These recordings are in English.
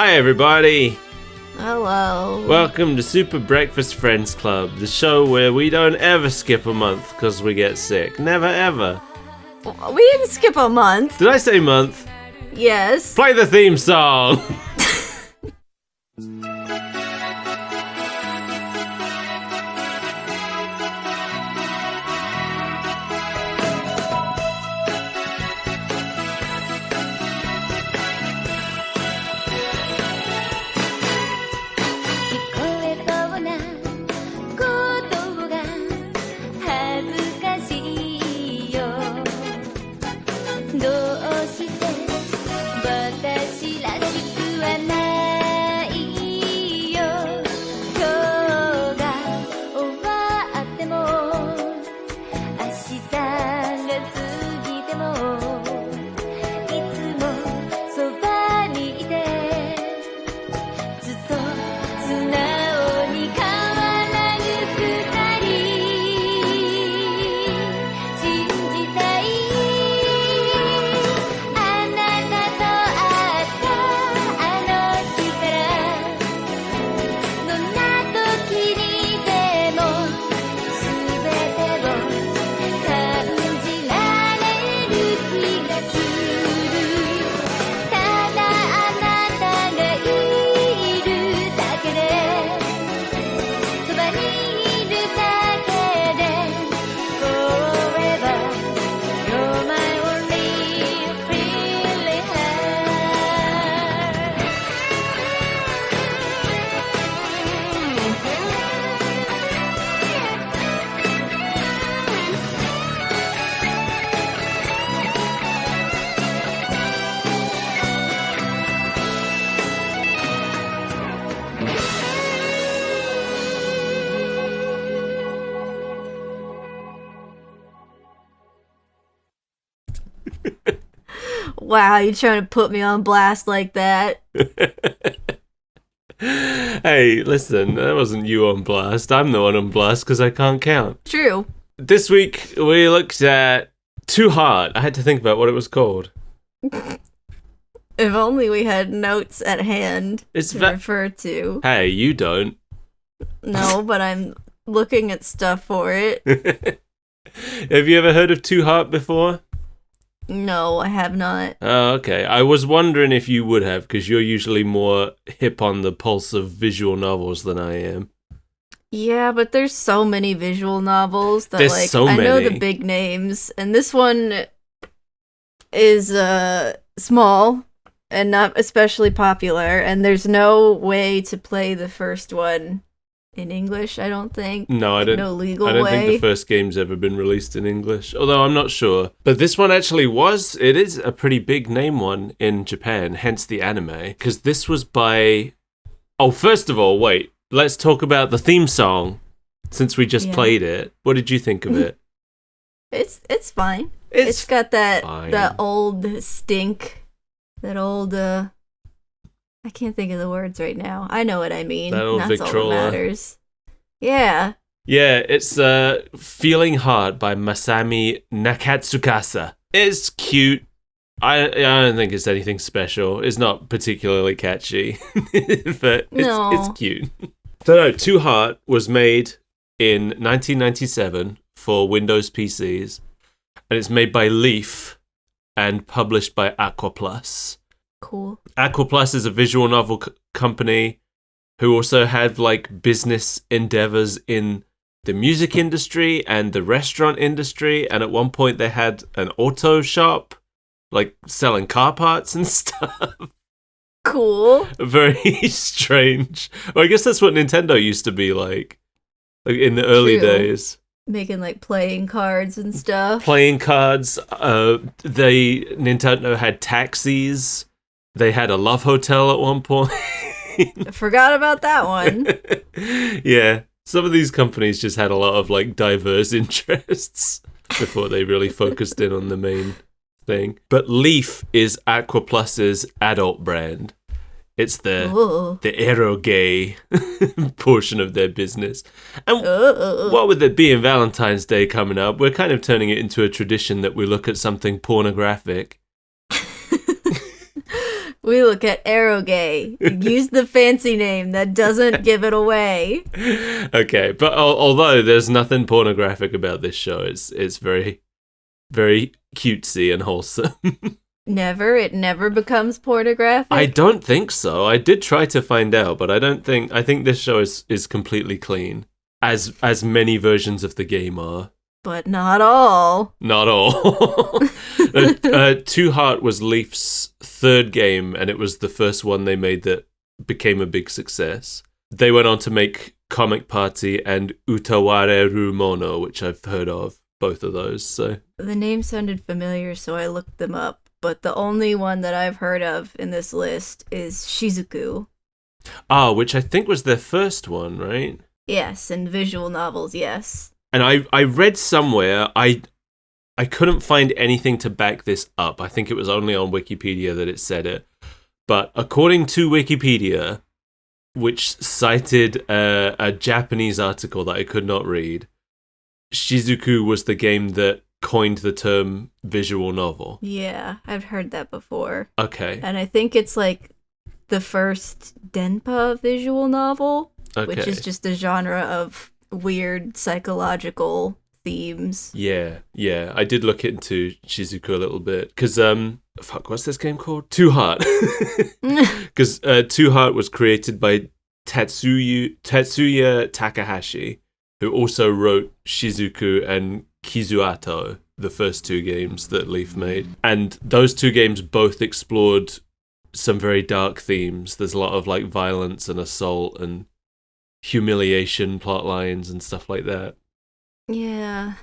Hi everybody! Hello. Welcome to Super Breakfast Friends Club, the show where we don't ever skip a month because we get sick. Never ever. We didn't skip a month. Did I say month? Yes. Play the theme song! Wow, you trying to put me on blast like that? Hey, listen, that wasn't you on blast. I'm the one on blast because I can't count. True. This week we looked at Too Hard. I had to think about what it was called. If only we had notes at hand to refer to. Hey, you don't. No, but I'm looking at stuff for it. Have you ever heard of Too Hard before? No, I have not. Oh, okay. I was wondering if you would have, because you're usually more hip on the pulse of visual novels than I am. Yeah, but there's so many visual novels that I know the big names, and this one is small and not especially popular, and there's no way to play the first one in English, I don't think. No, I don't. No legal way. I don't think the first game's ever been released in English, although I'm not sure. But this one actually was. It is a pretty big name one in Japan, hence the anime. Because this was by. Oh, first of all, wait. Let's talk about the theme song, since we just played it. What did you think of it? It's fine. It's got that fine. Old stink, that old. I can't think of the words right now. I know what I mean. That old That's Victrola. all that matters. Yeah. Yeah, it's Feeling Hard by Masami Nakatsukasa. It's cute. I don't think it's anything special. It's not particularly catchy, but it's cute. So no, Too Hard was made in 1997 for Windows PCs, and it's made by Leaf and published by Aquaplus. Cool. Aquaplus is a visual novel company who also had business endeavors in the music industry and the restaurant industry, and at one point they had an auto shop, selling car parts and stuff. Cool. Very strange. Well, I guess that's what Nintendo used to be like in the early days. Making playing cards and stuff. Playing cards. Nintendo had taxis. They had a love hotel at one point. I forgot about that one. Yeah. Some of these companies just had a lot of diverse interests before they really focused in on the main thing. But Leaf is Aquaplus's adult brand. It's the eroge portion of their business. And what with it being Valentine's Day coming up, we're kind of turning it into a tradition that we look at something pornographic. We look at Eroge. Use the fancy name that doesn't give it away. Okay, but although there's nothing pornographic about this show, it's very, very cutesy and wholesome. It never becomes pornographic. I don't think so. I did try to find out, but I think this show is completely clean, as many versions of the game are. But not all. Not all. Two Heart was Leaf's third game, and it was the first one they made that became a big success. They went on to make Comic Party and Utaware Rumono, which I've heard of, both of those. So the name sounded familiar, so I looked them up. But the only one that I've heard of in this list is Shizuku. Which I think was their first one, right? Yes, and visual novels, yes. And I read somewhere, I couldn't find anything to back this up. I think it was only on Wikipedia that it said it. But according to Wikipedia, which cited a Japanese article that I could not read, Shizuku was the game that coined the term visual novel. Yeah, I've heard that before. Okay. And I think it's like the first Denpa visual novel, which is just a genre of weird psychological themes. Yeah. I did look into Shizuku a little bit because what's this game called? Two Heart. Because Two Heart was created by Tetsuya Takahashi, who also wrote Shizuku and Kizuato, the first two games that Leaf made. And those two games both explored some very dark themes. There's a lot of like violence and assault and humiliation plot lines and stuff like that. Yeah.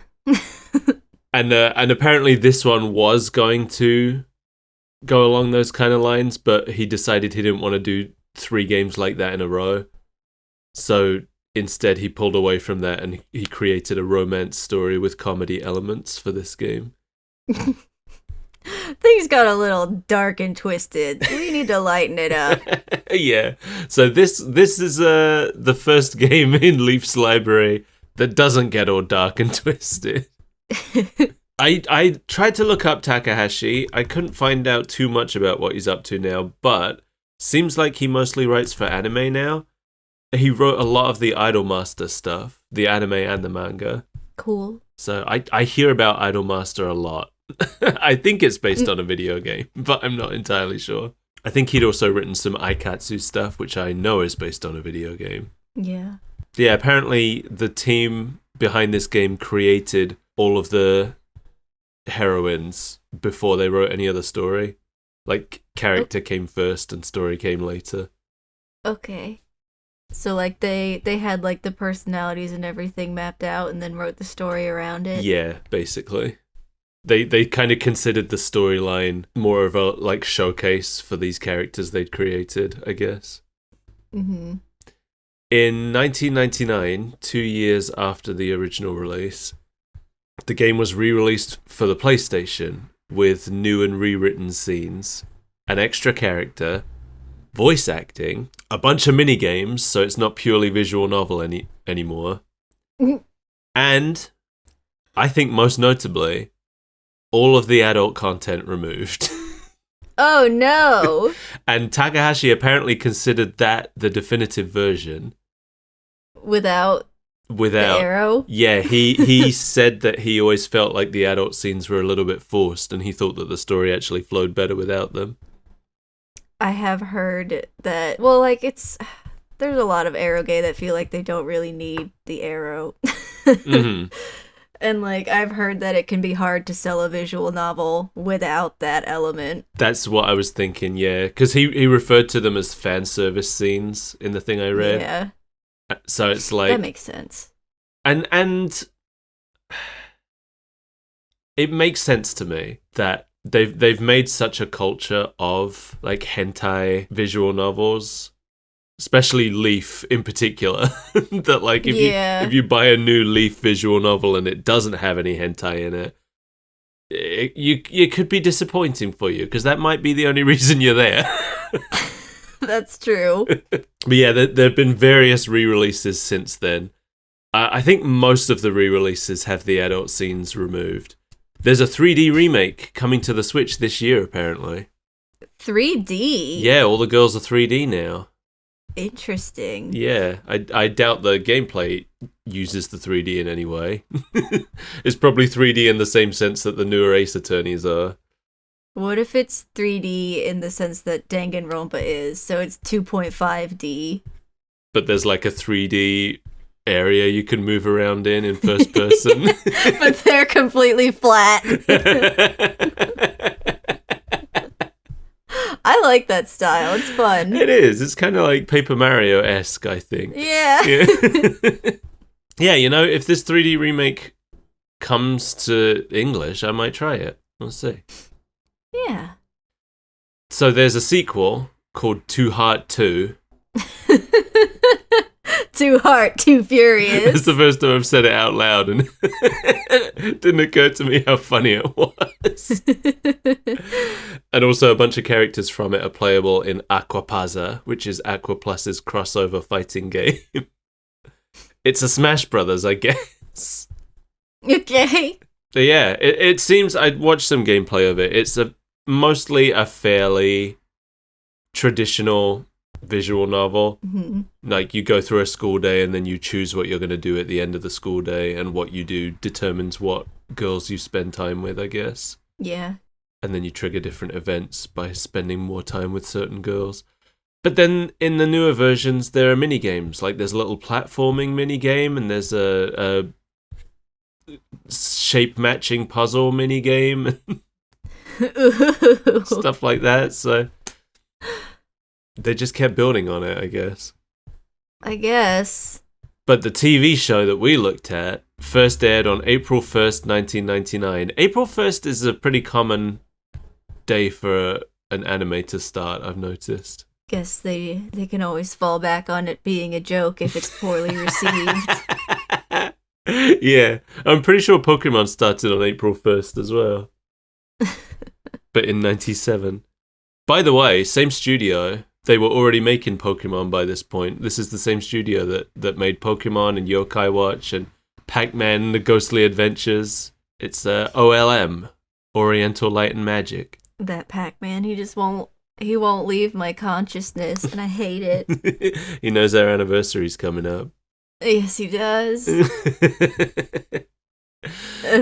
and apparently this one was going to go along those kind of lines, but he decided he didn't want to do 3 games like that in a row. So instead he pulled away from that and he created a romance story with comedy elements for this game. Things got a little dark and twisted. We need to lighten it up. Yeah. So this is the first game in Leaf's library that doesn't get all dark and twisted. I tried to look up Takahashi. I couldn't find out too much about what he's up to now, but seems like he mostly writes for anime now. He wrote a lot of the Idolmaster stuff, the anime and the manga. Cool. So I hear about Idolmaster a lot. I think it's based on a video game, but I'm not entirely sure. I think he'd also written some Aikatsu stuff, which I know is based on a video game. Yeah. Yeah, apparently the team behind this game created all of the heroines before they wrote any other story. Like, character came first and story came later. Okay. So, like, they had, like, the personalities and everything mapped out and then wrote the story around it? Yeah, basically. They kind of considered the storyline more of a, like, showcase for these characters they'd created, I guess. Mm-hmm. In 1999, 2 years after the original release, the game was re-released for the PlayStation with new and rewritten scenes, an extra character, voice acting, a bunch of mini-games, so it's not purely visual novel anymore, and, I think most notably, all of the adult content removed. Oh no! And Takahashi apparently considered that the definitive version. Without the arrow? Yeah, he said that he always felt like the adult scenes were a little bit forced, and he thought that the story actually flowed better without them. I have heard that, well, like, there's a lot of eroge that feel like they don't really need the arrow. Mm-hmm. And, like, I've heard that it can be hard to sell a visual novel without that element. That's what I was thinking, yeah. Because he referred to them as fan service scenes in the thing I read. Yeah. So it's like... That makes sense. And it makes sense to me that they've made such a culture of, like, hentai visual novels, especially Leaf in particular, that, like, if you buy a new Leaf visual novel and it doesn't have any hentai in it, it could be disappointing for you, because that might be the only reason you're there. That's true. But yeah, there have been various re-releases since then. I think most of the re-releases have the adult scenes removed. There's a 3D remake coming to the Switch this year, apparently. 3D? Yeah, all the girls are 3D now. Interesting. Yeah, I doubt the gameplay uses the 3D in any way. It's probably 3D in the same sense that the newer Ace Attorneys are. What if it's 3D in the sense that Danganronpa is, so it's 2.5D? But there's like a 3D area you can move around in first person. But they're completely flat. I like that style. It's fun. It is. It's kind of like Paper Mario-esque, I think. Yeah. Yeah, if this 3D remake comes to English, I might try it. We'll see. Yeah. So there's a sequel called Too Heart 2. Too Heart, Too Furious. It's the first time I've said it out loud, and it didn't occur to me how funny it was. And also a bunch of characters from it are playable in Aquapaza, which is Aqua Plus's crossover fighting game. It's a Smash Brothers, I guess. Okay. But yeah, it seems I'd watched some gameplay of it. It's mostly a fairly traditional visual novel. Mm-hmm. Like you go through a school day and then you choose what you're going to do at the end of the school day, and what you do determines what girls you spend time with, I guess. Yeah. And then you trigger different events by spending more time with certain girls. But then in the newer versions, there are mini games. Like there's a little platforming mini game, and there's a shape matching puzzle mini game, stuff like that. So they just kept building on it, I guess. I guess. But the TV show that we looked at first aired on April 1st, 1999. April 1st is a pretty common day for an anime to start, I've noticed. Guess they can always fall back on it being a joke if it's poorly received. Yeah, I'm pretty sure Pokemon started on April 1st as well. But in 97. By the way, same studio. They were already making Pokemon by this point. This is the same studio that made Pokemon and Yokai Watch and Pac-Man, The Ghostly Adventures. It's OLM, Oriental Light and Magic. That Pac-Man, he won't leave my consciousness, and I hate it. He knows our anniversary's coming up. Yes, he does.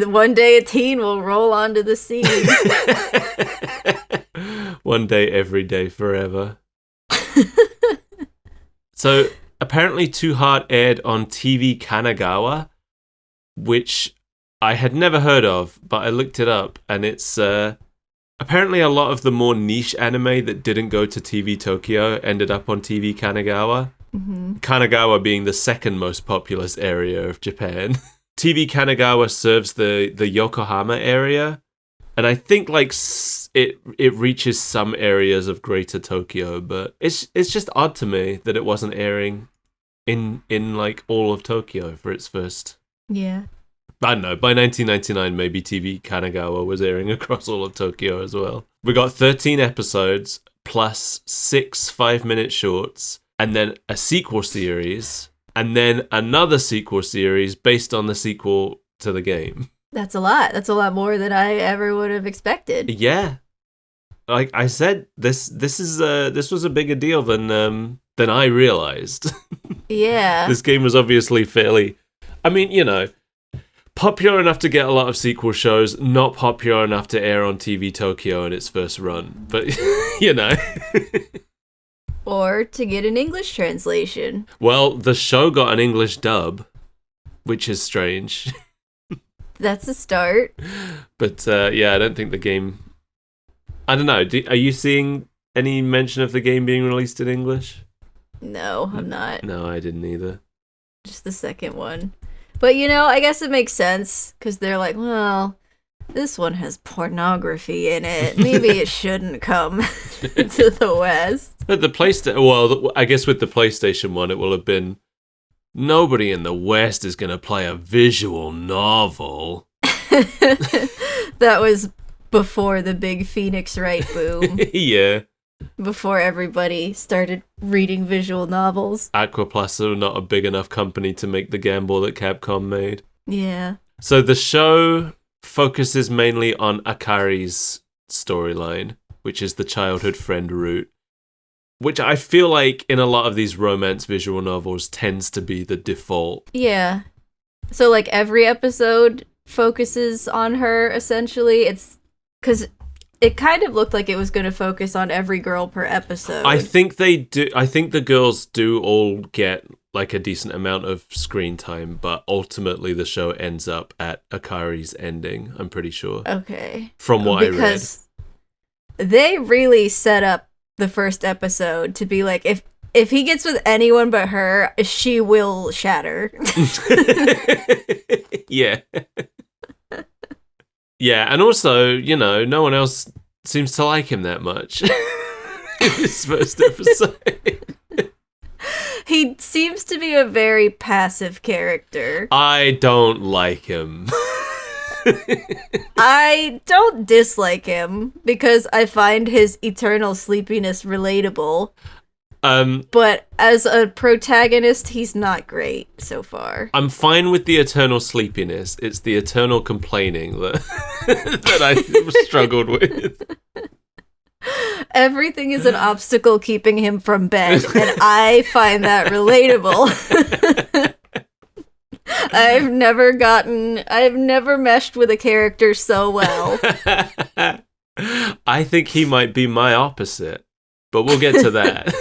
One day a teen will roll onto the scene. One day, every day, forever. So, apparently Too Heart aired on TV Kanagawa, which I had never heard of, but I looked it up, and it's apparently a lot of the more niche anime that didn't go to TV Tokyo ended up on TV Kanagawa. Mm-hmm. Kanagawa being the second most populous area of Japan. TV Kanagawa serves the Yokohama area, and I think like it reaches some areas of Greater Tokyo, but it's just odd to me that it wasn't airing in like all of Tokyo for its first. Yeah. I don't know, by 1999 maybe TV Kanagawa was airing across all of Tokyo as well. We got 13 episodes plus 6 5-minute shorts, and then a sequel series, and then another sequel series based on the sequel to the game. That's a lot. That's a lot more than I ever would have expected. Yeah. Like I said, this was a bigger deal than I realized. Yeah. This game was obviously fairly, I mean, popular enough to get a lot of sequel shows, not popular enough to air on TV Tokyo in its first run. But, Or to get an English translation. Well, the show got an English dub, which is strange. That's a start. But, yeah, I don't think the game... I don't know. Are you seeing any mention of the game being released in English? No, I'm not. No, I didn't either. Just the second one. But, I guess it makes sense, because they're like, well, this one has pornography in it. Maybe it shouldn't come to the West. But the PlayStation... Well, I guess with the PlayStation one, it will have been... Nobody in the West is going to play a visual novel. That was before the big Phoenix Wright boom. Yeah. Before everybody started reading visual novels. Aqua Plus are not a big enough company to make the gamble that Capcom made. Yeah. So the show focuses mainly on Akari's storyline, which is the childhood friend route, which I feel like in a lot of these romance visual novels tends to be the default. Yeah. So, like, every episode focuses on her, essentially. It's because it kind of looked like it was going to focus on every girl per episode. I think they do. I think the girls do all get like a decent amount of screen time, but ultimately the show ends up at Akari's ending, I'm pretty sure. Okay. From what I read. Because they really set up the first episode to be like, if he gets with anyone but her, she will shatter. Yeah. Yeah, and also, you know, no one else seems to like him that much in this first episode. He seems to be a very passive character. I don't like him. I don't dislike him because I find his eternal sleepiness relatable. But as a protagonist, he's not great so far. I'm fine with the eternal sleepiness. It's the eternal complaining that that I struggled with. Everything is an obstacle keeping him from bed, and I find that relatable. I've never meshed with a character so well. I think he might be my opposite, but we'll get to that.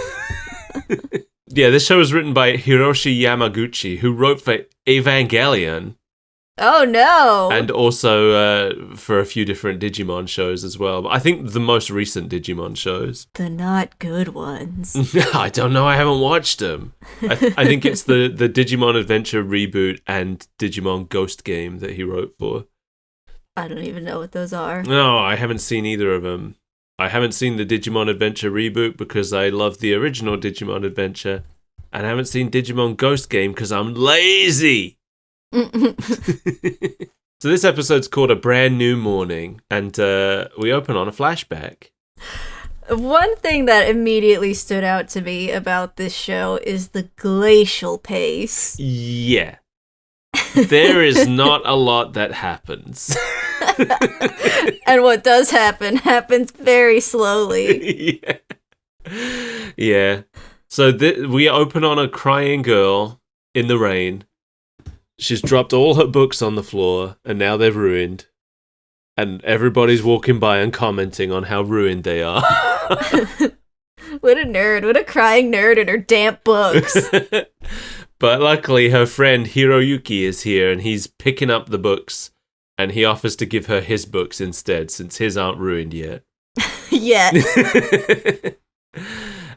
Yeah, this show was written by Hiroshi Yamaguchi, who wrote for Evangelion. Oh no! And also for a few different Digimon shows as well. But I think the most recent Digimon shows. The not good ones. I don't know, I haven't watched them. I think it's the Digimon Adventure reboot and Digimon Ghost game that he wrote for. I don't even know what those are. No, I haven't seen either of them. I haven't seen the Digimon Adventure reboot because I love the original Digimon Adventure. And I haven't seen Digimon Ghost game because I'm lazy. So this episode's called A Brand New Morning, and we open on a flashback. One thing that immediately stood out to me about this show is the glacial pace. Yeah. There is not a lot that happens. And what does happen happens very slowly. Yeah. So we open on a crying girl in the rain. She's dropped all her books on the floor, and now they're ruined. And everybody's walking by and commenting on how ruined they are. What a nerd. What a crying nerd in her damp books. But luckily, her friend Hiroyuki is here, and he's picking up the books. And he offers to give her his books instead, since his aren't ruined yet. Yet.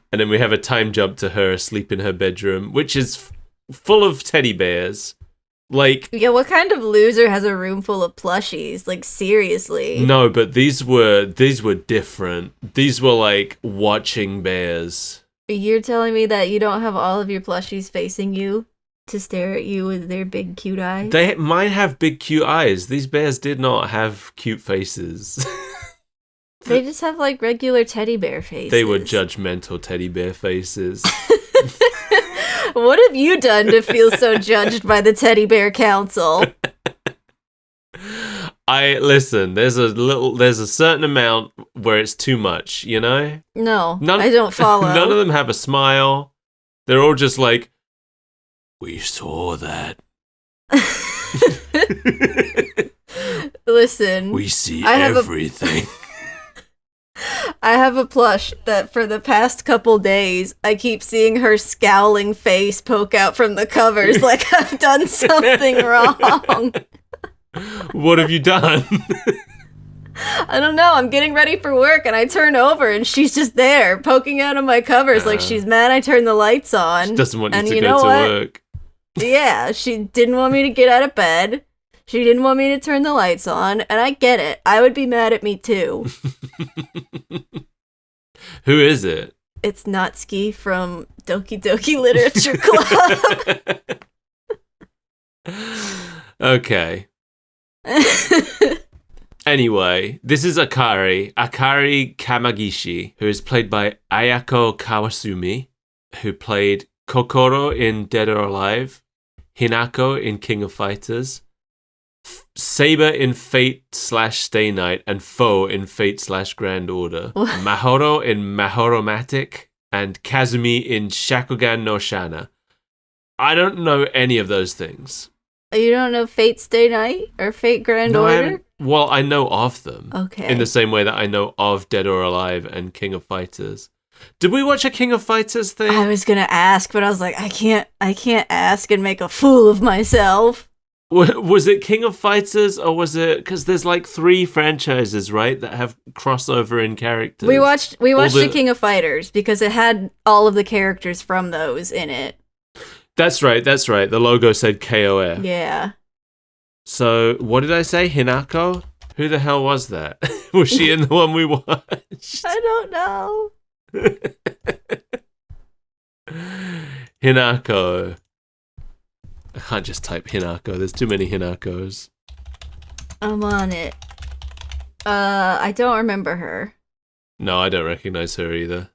And then we have a time jump to her asleep in her bedroom, which is full of teddy bears. Like, yeah, what kind of loser has a room full of plushies? Like, seriously. No, but these were different. These were like watching bears. You're telling me that you don't have all of your plushies facing you to stare at you with their big cute eyes? They might have big cute eyes. These bears did not have cute faces. They just have like regular teddy bear faces. They were judgmental teddy bear faces. What have you done to feel so judged by the Teddy Bear Council? Listen, there's a certain amount where it's too much, you know? No, I don't follow. None of them have a smile. They're all just like, we saw that. Listen. We see everything. I have a plush that for the past couple days, I keep seeing her scowling face poke out from the covers like I've done something wrong. What have you done? I don't know. I'm getting ready for work and I turn over and she's just there poking out of my covers like she's mad I turned the lights on. She doesn't want you to go to work. Yeah, she didn't want me to get out of bed. She didn't want me to turn the lights on, and I get it. I would be mad at me too. Who is it? It's Natsuki from Doki Doki Literature Club. Okay. Anyway, this is Akari Kamagishi, who is played by Ayako Kawasumi, who played Kokoro in Dead or Alive, Hinako in King of Fighters, Saber in Fate/Stay Night, and Foe in Fate/Grand Order. Mahoro in Mahoromatic, and Kazumi in Shakugan no Shana. I don't know any of those things. You don't know Fate Stay Night or Fate Grand Order? Well, I know of them. Okay. In the same way that I know of Dead or Alive and King of Fighters. Did we watch a King of Fighters thing? I was gonna ask, but I was like, I can't ask and make a fool of myself. Was it King of Fighters, or was it, because there's like 3 franchises, right, that have crossover in characters? We watched the King of Fighters because it had all of the characters from those in it. That's right. The logo said KOF. Yeah. So, what did I say? Hinako? Who the hell was that? Was she in the one we watched? I don't know. Hinako. I can't just type Hinako. There's too many Hinakos. I'm on it. I don't remember her. No, I don't recognize her either.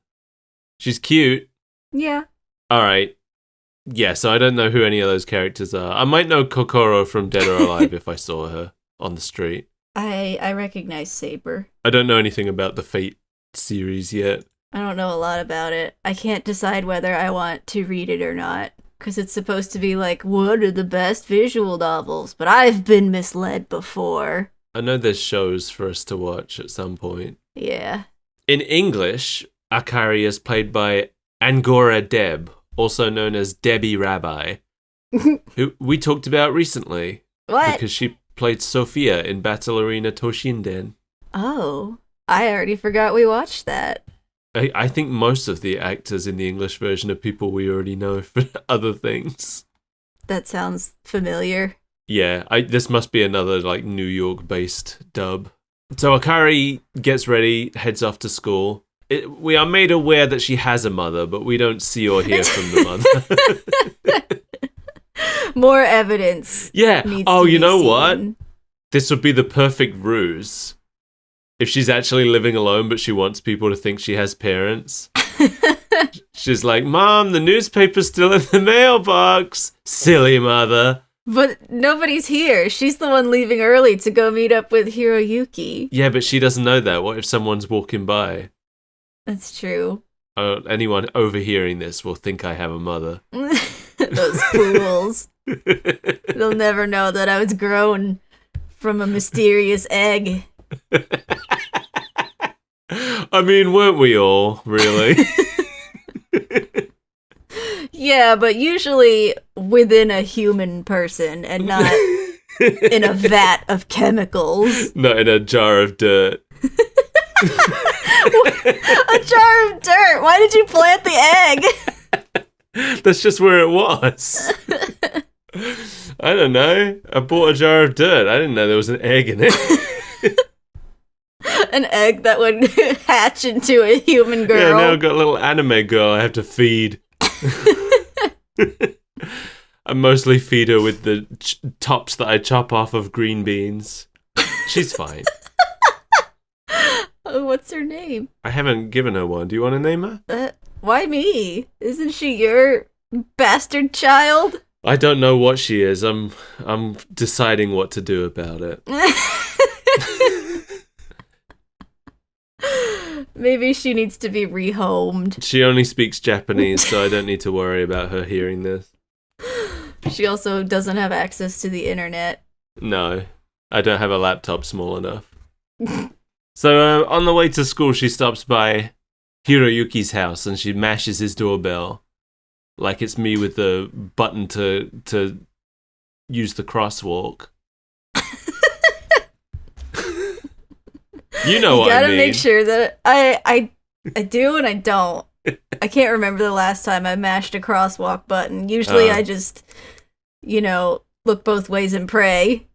She's cute. Yeah. Alright. Yeah, so I don't know who any of those characters are. I might know Kokoro from Dead or Alive if I saw her on the street. I recognize Saber. I don't know anything about the Fate series yet. I don't know a lot about it. I can't decide whether I want to read it or not. Because it's supposed to be like, what are the best visual novels? But I've been misled before. I know there's shows for us to watch at some point. Yeah. In English, Akari is played by Angora Deb, also known as Debbie Rabbi, who we talked about recently. What? Because she played Sophia in Battle Arena Toshinden. Oh, I already forgot we watched that. I think most of the actors in the English version are people we already know for other things. That sounds familiar. Yeah, this must be another like New York-based dub. So Akari gets ready, heads off to school. We are made aware that she has a mother, but we don't see or hear from the mother. More evidence. Yeah. Oh, you know what? Seen. This would be the perfect ruse. If she's actually living alone, but she wants people to think she has parents. She's like, Mom, the newspaper's still in the mailbox. Silly mother. But nobody's here. She's the one leaving early to go meet up with Hiroyuki. Yeah, but she doesn't know that. What if someone's walking by? That's true. Anyone overhearing this will think I have a mother. Those fools. They'll never know that I was grown from a mysterious egg. I mean, weren't we all, really? Yeah, but usually within a human person and not in a vat of chemicals. Not in a jar of dirt. A jar of dirt? Why did you plant the egg? That's just where it was. I don't know. I bought a jar of dirt. I didn't know there was an egg in it. An egg that would hatch into a human girl. Yeah, now I've got a little anime girl I have to feed. I mostly feed her with the tops that I chop off of green beans. She's fine. Oh, what's her name? I haven't given her one. Do you want to name her? Why me? Isn't she your bastard child? I don't know what she is. I'm deciding what to do about it. Maybe she needs to be rehomed. She only speaks Japanese, so I don't need to worry about her hearing this. She also doesn't have access to the internet. No, I don't have a laptop small enough. So on the way to school, she stops by Hiroyuki's house and she mashes his doorbell. Like it's me with the button to use the crosswalk. You know what I mean. Gotta make sure that I do and I don't. I can't remember the last time I mashed a crosswalk button. Usually I just, look both ways and pray.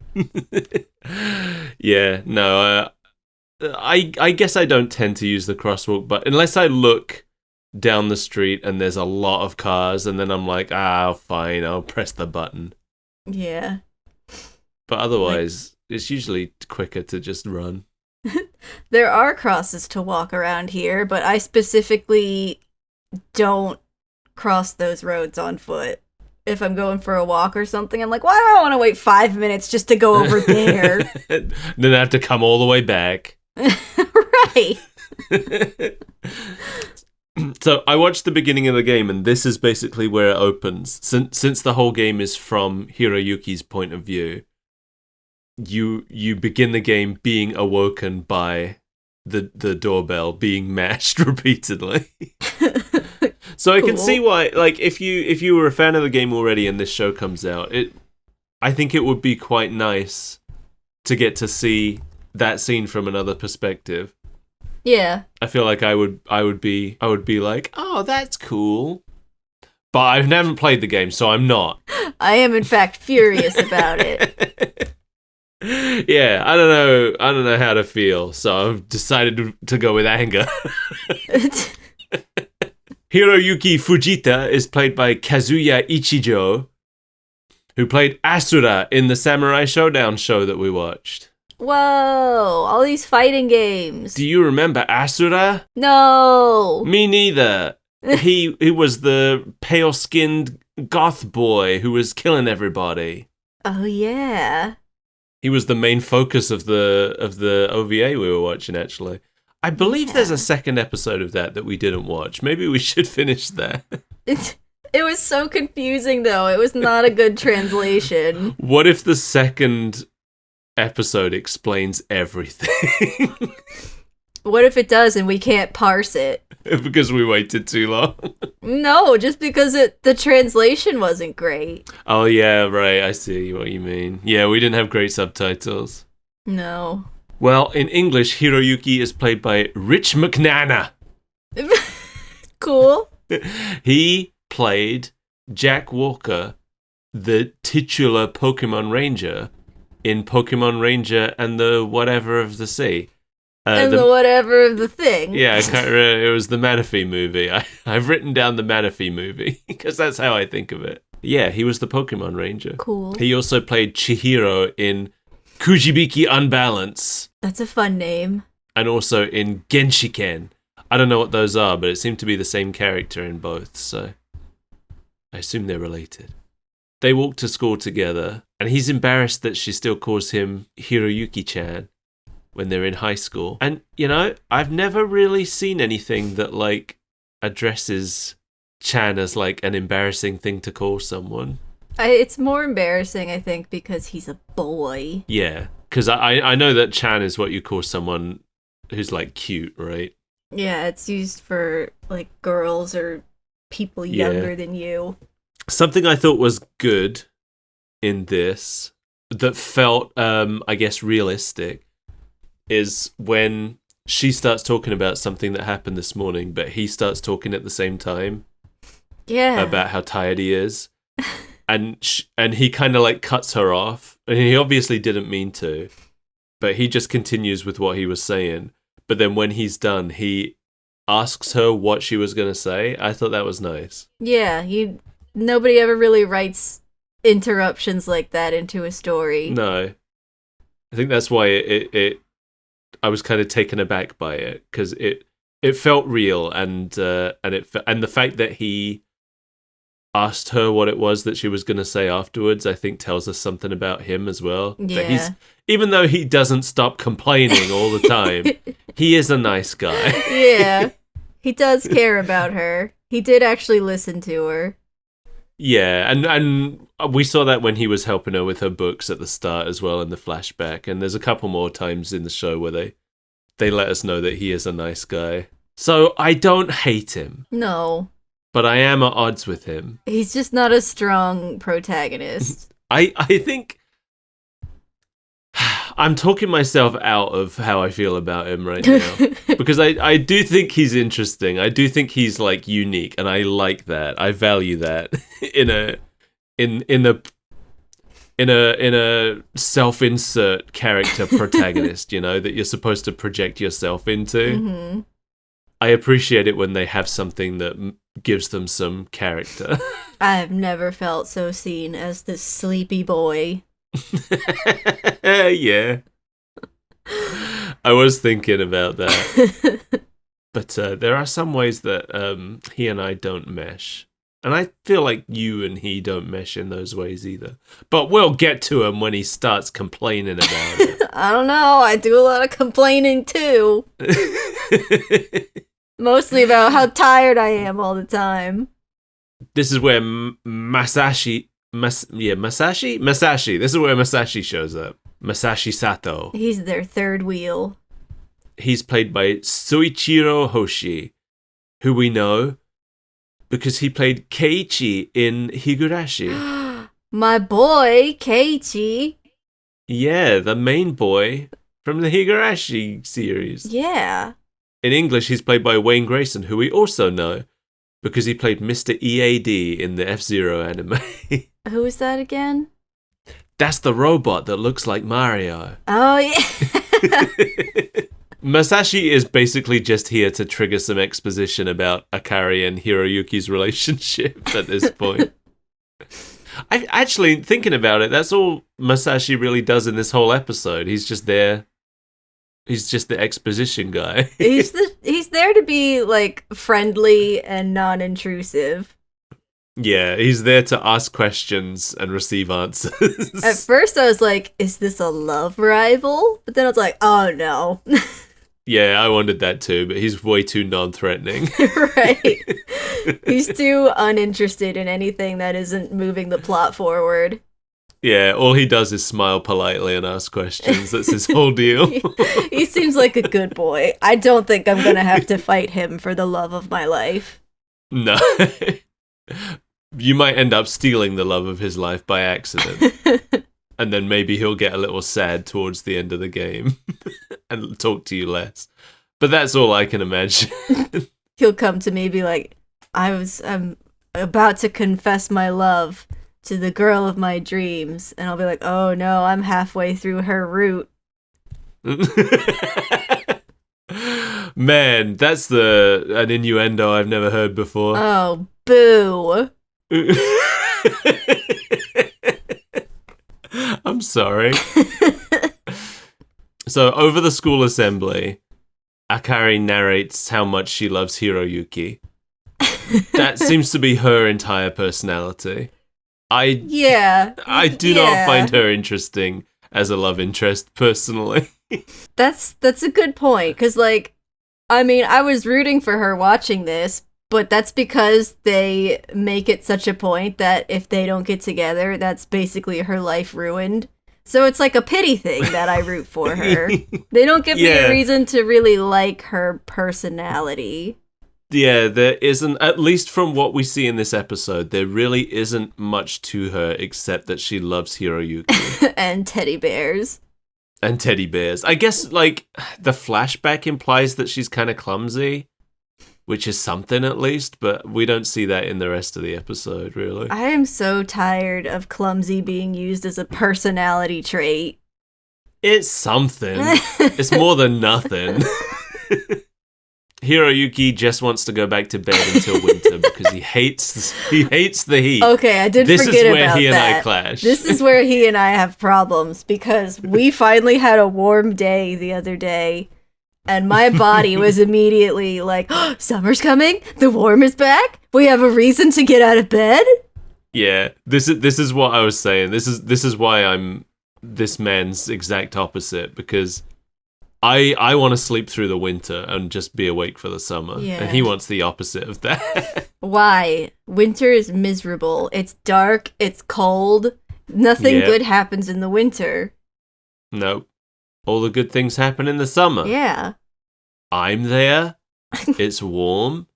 Yeah, no, I guess I don't tend to use the crosswalk button unless I look down the street and there's a lot of cars and then I'm like, fine, I'll press the button. Yeah. But otherwise, it's usually quicker to just run. There are crosses to walk around here, but I specifically don't cross those roads on foot. if I'm going for a walk or something. I'm like, why do I want to wait 5 minutes just to go over there? Then I have to come all the way back. Right. So I watched the beginning of the game, and this is basically where it opens. Since the whole game is from Hiroyuki's point of view, you begin the game being awoken by the doorbell being mashed repeatedly. So I can see why, like, if you were a fan of the game already and this show comes out, I think it would be quite nice to get to see that scene from another perspective. Yeah. I feel like I would be like, oh, that's cool. But I haven't played the game, so I'm not. I am in fact furious about it. Yeah, I don't know how to feel, so I've decided to go with anger. Hiroyuki Fujita is played by Kazuya Ichijo, who played Asura in the Samurai Showdown show that we watched. Whoa, all these fighting games. Do you remember Asura? No. Me neither. He was the pale-skinned goth boy who was killing everybody. Oh yeah. He was the main focus of the OVA we were watching, actually. I believe there's a second episode of that we didn't watch. Maybe we should finish that. It was so confusing, though. It was not a good translation. What if the second episode explains everything? What if it does and we can't parse it? Because we waited too long. No, just because the translation wasn't great. Oh, yeah, right. I see what you mean. Yeah, we didn't have great subtitles. No. Well, in English, Hiroyuki is played by Rich McNana. Cool. He played Jack Walker, the titular Pokemon Ranger, in Pokemon Ranger and the Whatever of the Sea. And the Whatever of the Thing. Yeah, I can't remember. It was the Manaphy movie. I've written down the Manaphy movie because that's how I think of it. Yeah, he was the Pokemon Ranger. Cool. He also played Chihiro in Kujibiki Unbalance. That's a fun name. And also in Genshiken. I don't know what those are, but it seemed to be the same character in both, so I assume they're related. They walk to school together, and he's embarrassed that she still calls him Hiroyuki-chan when they're in high school. And, you know, I've never really seen anything that, like, addresses Chan as, like, an embarrassing thing to call someone. It's more embarrassing, I think, because he's a boy. Yeah, because I know that Chan is what you call someone who's, like, cute, right? Yeah, it's used for, like, girls or people younger than you. Something I thought was good in this that felt, I guess, realistic is when she starts talking about something that happened this morning, but he starts talking at the same time. Yeah. About how tired he is. And he kind of like cuts her off. And he obviously didn't mean to. But he just continues with what he was saying. But then when he's done, he asks her what she was going to say. I thought that was nice. Yeah, nobody ever really writes interruptions like that into a story. No. I think that's why I was kind of taken aback by it. Because it felt real. And the fact that he asked her what it was that she was going to say afterwards, I think tells us something about him as well. Yeah. That even though he doesn't stop complaining all the time, he is a nice guy. Yeah. He does care about her. He did actually listen to her. Yeah, and we saw that when he was helping her with her books at the start as well in the flashback. And there's a couple more times in the show where they let us know that he is a nice guy. So I don't hate him. No. But I am at odds with him. He's just not a strong protagonist. I think I'm talking myself out of how I feel about him right now. Because I do think he's interesting. I do think he's like unique, and I like that. I value that in a self-insert character protagonist, you know, that you're supposed to project yourself into. Mm-hmm. I appreciate it when they have something that gives them some character. I've never felt so seen as this sleepy boy. Yeah. I was thinking about that. But there are some ways that he and I don't mesh. And I feel like you and he don't mesh in those ways either. But we'll get to him when he starts complaining about it. I don't know. I do a lot of complaining too. Mostly about how tired I am all the time. This is where Masashi. This is where Masashi shows up. Masashi Sato. He's their third wheel. He's played by Soichiro Hoshi, who we know because he played Keiichi in Higurashi. My boy, Keiichi. Yeah, the main boy from the Higurashi series. Yeah. In English, he's played by Wayne Grayson, who we also know because he played Mr. EAD in the F-Zero anime. Who is that again? That's the robot that looks like Mario. Oh, yeah. Masashi is basically just here to trigger some exposition about Akari and Hiroyuki's relationship at this point. I actually, thinking about it, that's all Masashi really does in this whole episode. He's just there. He's just the exposition guy. He's there to be, like, friendly and non-intrusive. Yeah, he's there to ask questions and receive answers. At first I was like, is this a love rival? But then I was like, oh no. Yeah, I wondered that too, but he's way too non-threatening. Right. He's too uninterested in anything that isn't moving the plot forward. Yeah, all he does is smile politely and ask questions. That's his whole deal. He seems like a good boy. I don't think I'm going to have to fight him for the love of my life. No. You might end up stealing the love of his life by accident. And then maybe he'll get a little sad towards the end of the game and talk to you less. But that's all I can imagine. He'll come to me and be like, I'm about to confess my love to the girl of my dreams. And I'll be like, oh no, I'm halfway through her route. Man, that's an innuendo I've never heard before. Oh, boo. I'm sorry. So, over the school assembly, Akari narrates how much she loves Hiroyuki. That seems to be her entire personality. I do not find her interesting as a love interest, personally. That's a good point, because, like, I mean, I was rooting for her watching this, but that's because they make it such a point that if they don't get together, that's basically her life ruined. So it's like a pity thing that I root for her. They don't give me a reason to really like her personality. Yeah, there isn't, at least from what we see in this episode, there really isn't much to her except that she loves Hiroyuki. And teddy bears. And teddy bears. I guess, like, the flashback implies that she's kind of clumsy, which is something at least, but we don't see that in the rest of the episode, really. I am so tired of clumsy being used as a personality trait. It's something. It's more than nothing. Hiroyuki just wants to go back to bed until winter because he hates the heat. Okay, I did forget about that. This is where he and I clash. This is where he and I have problems because we finally had a warm day the other day and my body was immediately like, oh, summer's coming? The warm is back? We have a reason to get out of bed? Yeah, this is what I was saying. This is why I'm this man's exact opposite, because I want to sleep through the winter and just be awake for the summer. Yeah. And he wants the opposite of that. Why? Winter is miserable. It's dark. It's cold. Nothing good happens in the winter. Nope. All the good things happen in the summer. Yeah. I'm there. It's warm.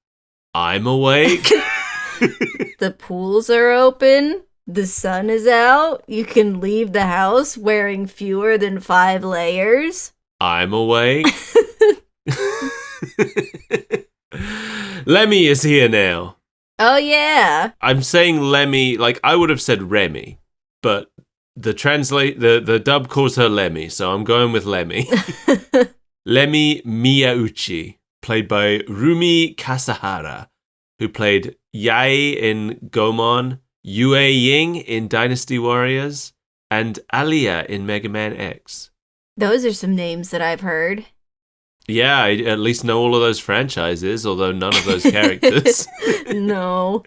I'm awake. The pools are open. The sun is out. You can leave the house wearing fewer than 5 layers. I'm awake. Lemmy is here now. Oh, yeah. I'm saying Lemmy, like I would have said Remy, but the dub calls her Lemmy, so I'm going with Lemmy. Lemmy Miyauchi, played by Rumi Kasahara, who played Yae in Gomon, Yue Ying in Dynasty Warriors, and Alia in Mega Man X. Those are some names that I've heard. Yeah, I at least know all of those franchises, although none of those characters. No.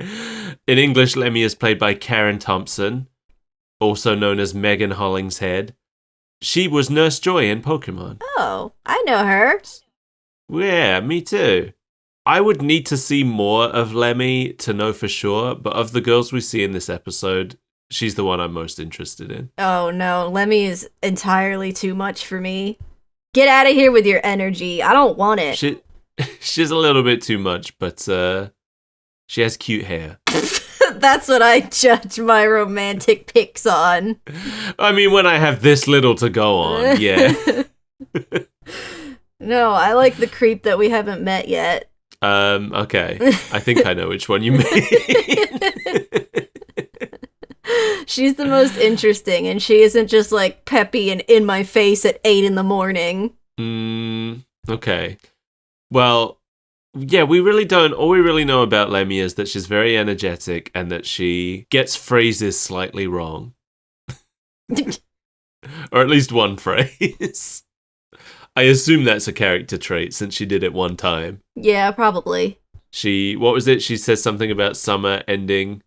In English, Lemmy is played by Karen Thompson, also known as Megan Hollingshead. She was Nurse Joy in Pokemon. Oh, I know her. Yeah, me too. I would need to see more of Lemmy to know for sure, but of the girls we see in this episode, she's the one I'm most interested in. Oh no, Lemmy is entirely too much for me. Get out of here with your energy. I don't want it. She's a little bit too much, but she has cute hair. That's what I judge my romantic picks on. I mean, when I have this little to go on, yeah. No, I like the creep that we haven't met yet. Okay. I think I know which one you mean. She's the most interesting, and she isn't just like peppy and in my face at 8 a.m. Okay. Well, yeah, we really don't. All we really know about Lemmy is that she's very energetic and that she gets phrases slightly wrong. Or at least one phrase. I assume that's a character trait since she did it one time. Yeah, probably. What was it? She says something about summer ending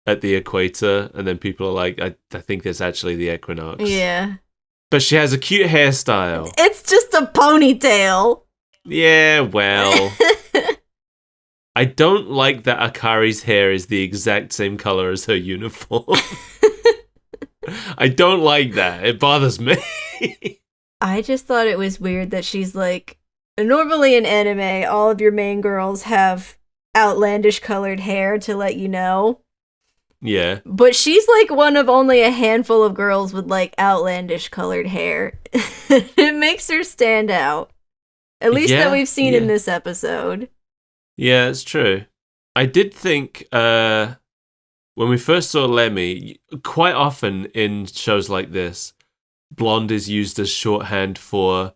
at the equator, and then people are like, I think that's actually the equinox. Yeah. But she has a cute hairstyle. It's just a ponytail. Yeah, well. I don't like that Akari's hair is the exact same color as her uniform. I don't like that. It bothers me. I just thought it was weird that she's like, normally in anime, all of your main girls have outlandish colored hair to let you know. Yeah. But she's like one of only a handful of girls with like outlandish colored hair. It makes her stand out. At least that we've seen in this episode. Yeah, it's true. I did think when we first saw Lemmy, quite often in shows like this, blonde is used as shorthand for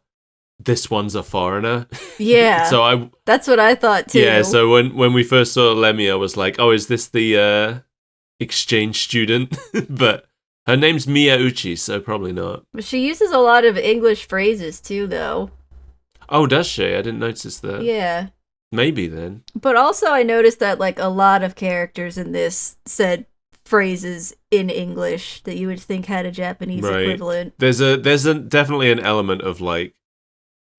this one's a foreigner. Yeah. That's what I thought too. Yeah, so when we first saw Lemmy, I was like, oh, is this the exchange student? But her name's Miyauchi, so probably not. But she uses a lot of English phrases too, though. Oh, does she? I didn't notice that. Yeah. Maybe then. But also I noticed that like a lot of characters in this said phrases in English that you would think had a Japanese equivalent. There's definitely an element of like,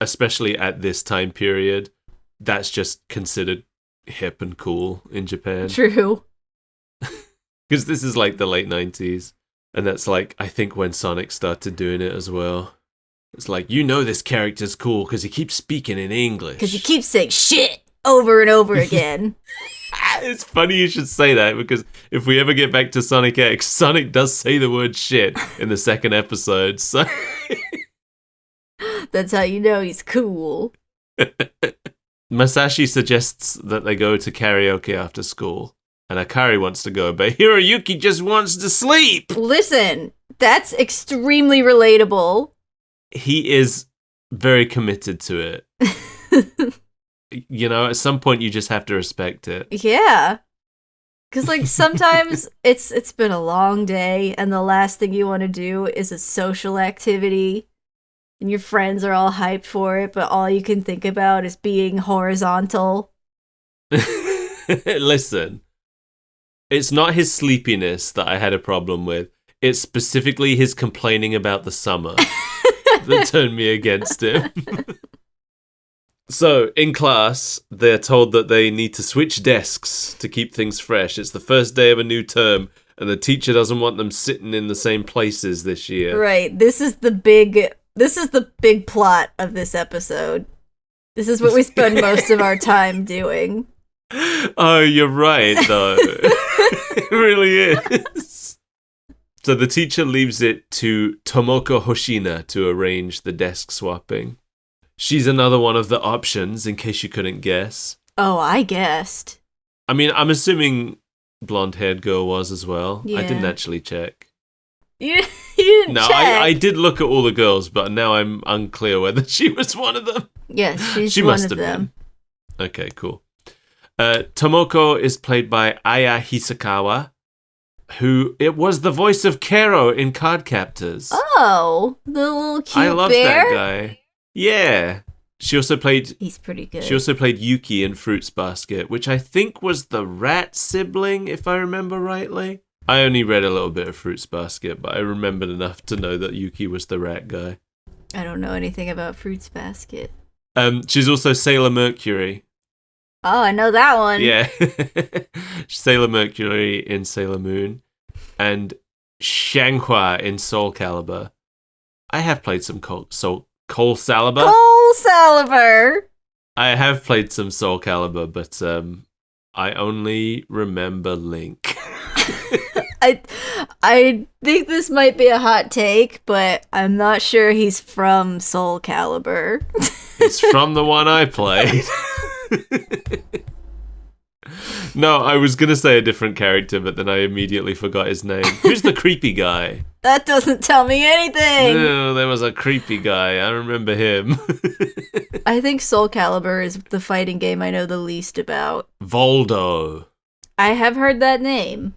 especially at this time period, that's just considered hip and cool in Japan. True. Because this is like the late 90s. And that's like, I think when Sonic started doing it as well. It's like, you know this character's cool because he keeps speaking in English. Because he keeps saying shit over and over again. It's funny you should say that, because if we ever get back to Sonic X, Sonic does say the word shit in the second episode, so... That's how you know he's cool. Masashi suggests that they go to karaoke after school, and Akari wants to go, but Hiroyuki just wants to sleep! Listen, that's extremely relatable. He is very committed to it. You know, at some point you just have to respect it. Yeah. Because, like, sometimes it's been a long day, and the last thing you want to do is a social activity, and your friends are all hyped for it, but all you can think about is being horizontal. Listen, it's not his sleepiness that I had a problem with. It's specifically his complaining about the summer that turned me against him. So, in class, they're told that they need to switch desks to keep things fresh. It's the first day of a new term, and the teacher doesn't want them sitting in the same places this year. Right. This is the big plot of this episode. This is what we spend most of our time doing. Oh, you're right, though. It really is. So the teacher leaves it to Tomoko Hoshina to arrange the desk swapping. She's another one of the options, in case you couldn't guess. Oh, I guessed. I mean, I'm assuming blonde-haired girl was as well. Yeah. I didn't actually check. You didn't check? I did look at all the girls, but now I'm unclear whether she was one of them. Yes, she one must of have them. Been. Okay, cool. Tomoko is played by Aya Hisakawa, who it was the voice of Kero in Card Captors. Oh, the little cute bear? I love that guy. Yeah. She also played He's pretty good. She also played Yuki in Fruits Basket, which I think was the rat sibling, if I remember rightly. I only read a little bit of Fruits Basket, but I remembered enough to know that Yuki was the rat guy. I don't know anything about Fruits Basket. She's also Sailor Mercury. Oh, I know that one. Yeah. Sailor Mercury in Sailor Moon. And Xianghua in Soul Calibur. I have played some Soul Calibur. Soul Calibur! I have played some Soul Calibur, but I only remember Link. I think this might be a hot take, but I'm not sure he's from Soul Calibur. It's from the one I played. No, I was going to say a different character, but then I immediately forgot his name. Who's the creepy guy? That doesn't tell me anything! No, there was a creepy guy. I remember him. I think Soul Calibur is the fighting game I know the least about. Voldo. I have heard that name.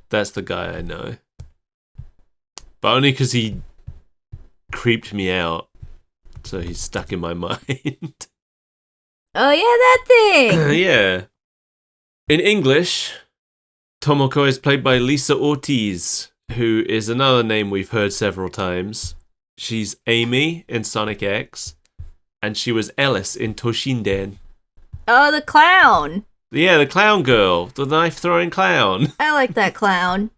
That's the guy I know. But only because he creeped me out. So he's stuck in my mind. Oh yeah, that thing! Yeah. In English, Tomoko is played by Lisa Ortiz, who is another name we've heard several times. She's Amy in Sonic X, and she was Ellis in Toshinden. Oh, the clown! Yeah, the clown girl, the knife-throwing clown. I like that clown.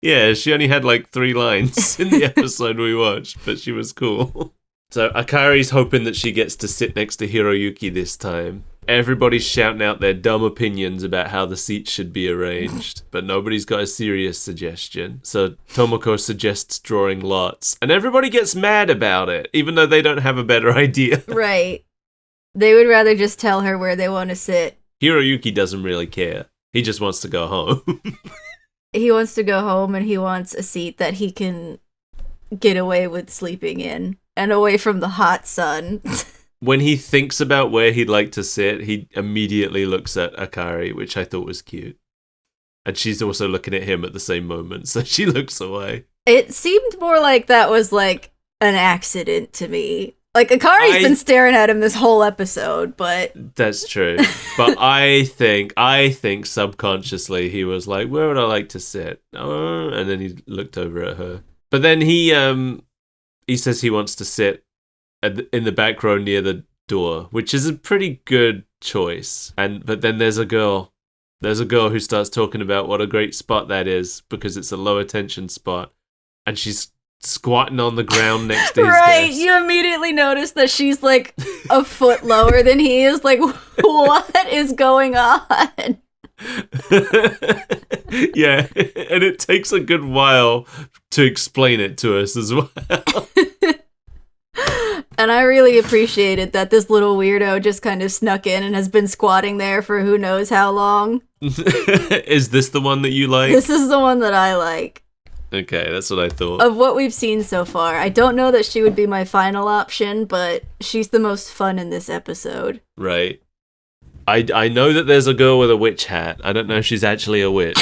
Yeah, she only had like 3 lines in the episode we watched, but she was cool. So Akari's hoping that she gets to sit next to Hiroyuki this time. Everybody's shouting out their dumb opinions about how the seats should be arranged, but nobody's got a serious suggestion. So Tomoko suggests drawing lots, and everybody gets mad about it, even though they don't have a better idea. Right. They would rather just tell her where they want to sit. Hiroyuki doesn't really care. He just wants to go home. He wants to go home, and he wants a seat that he can get away with sleeping in, and away from the hot sun. When he thinks about where he'd like to sit, he immediately looks at Akari, which I thought was cute. And she's also looking at him at the same moment, so she looks away. It seemed more like that was like an accident to me. Like, Akari's been staring at him this whole episode, but... That's true. But I think subconsciously he was like, where would I like to sit? Oh, and then he looked over at her. But then he says he wants to sit in the back row near the door, which is a pretty good choice. But then there's a girl who starts talking about what a great spot that is because it's a low attention spot, and she's squatting on the ground next to his right, desk. you immediately notice that she's like a foot lower than he is. Like, what is going on? Yeah, and it takes a good while to explain it to us as well. And I really appreciated that this little weirdo just kind of snuck in and has been squatting there for who knows how long. Is this the one that you like? This is the one that I like. Okay, that's what I thought. Of what we've seen so far, I don't know that she would be my final option, but she's the most fun in this episode. Right. I know that there's a girl with a witch hat. I don't know if she's actually a witch.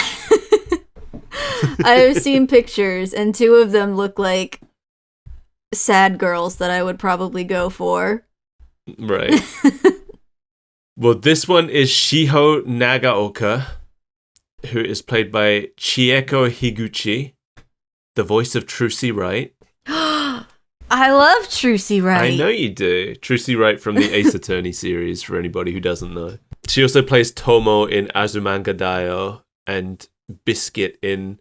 I've seen pictures, and 2 of them look like sad girls that I would probably go for. Right. Well, this one is Shiho Nagaoka, who is played by Chieko Higuchi, the voice of Trucy Wright. I love Trucy Wright. I know you do. Trucy Wright from the Ace Attorney series, for anybody who doesn't know. She also plays Tomo in Azumanga Daioh and Biscuit in...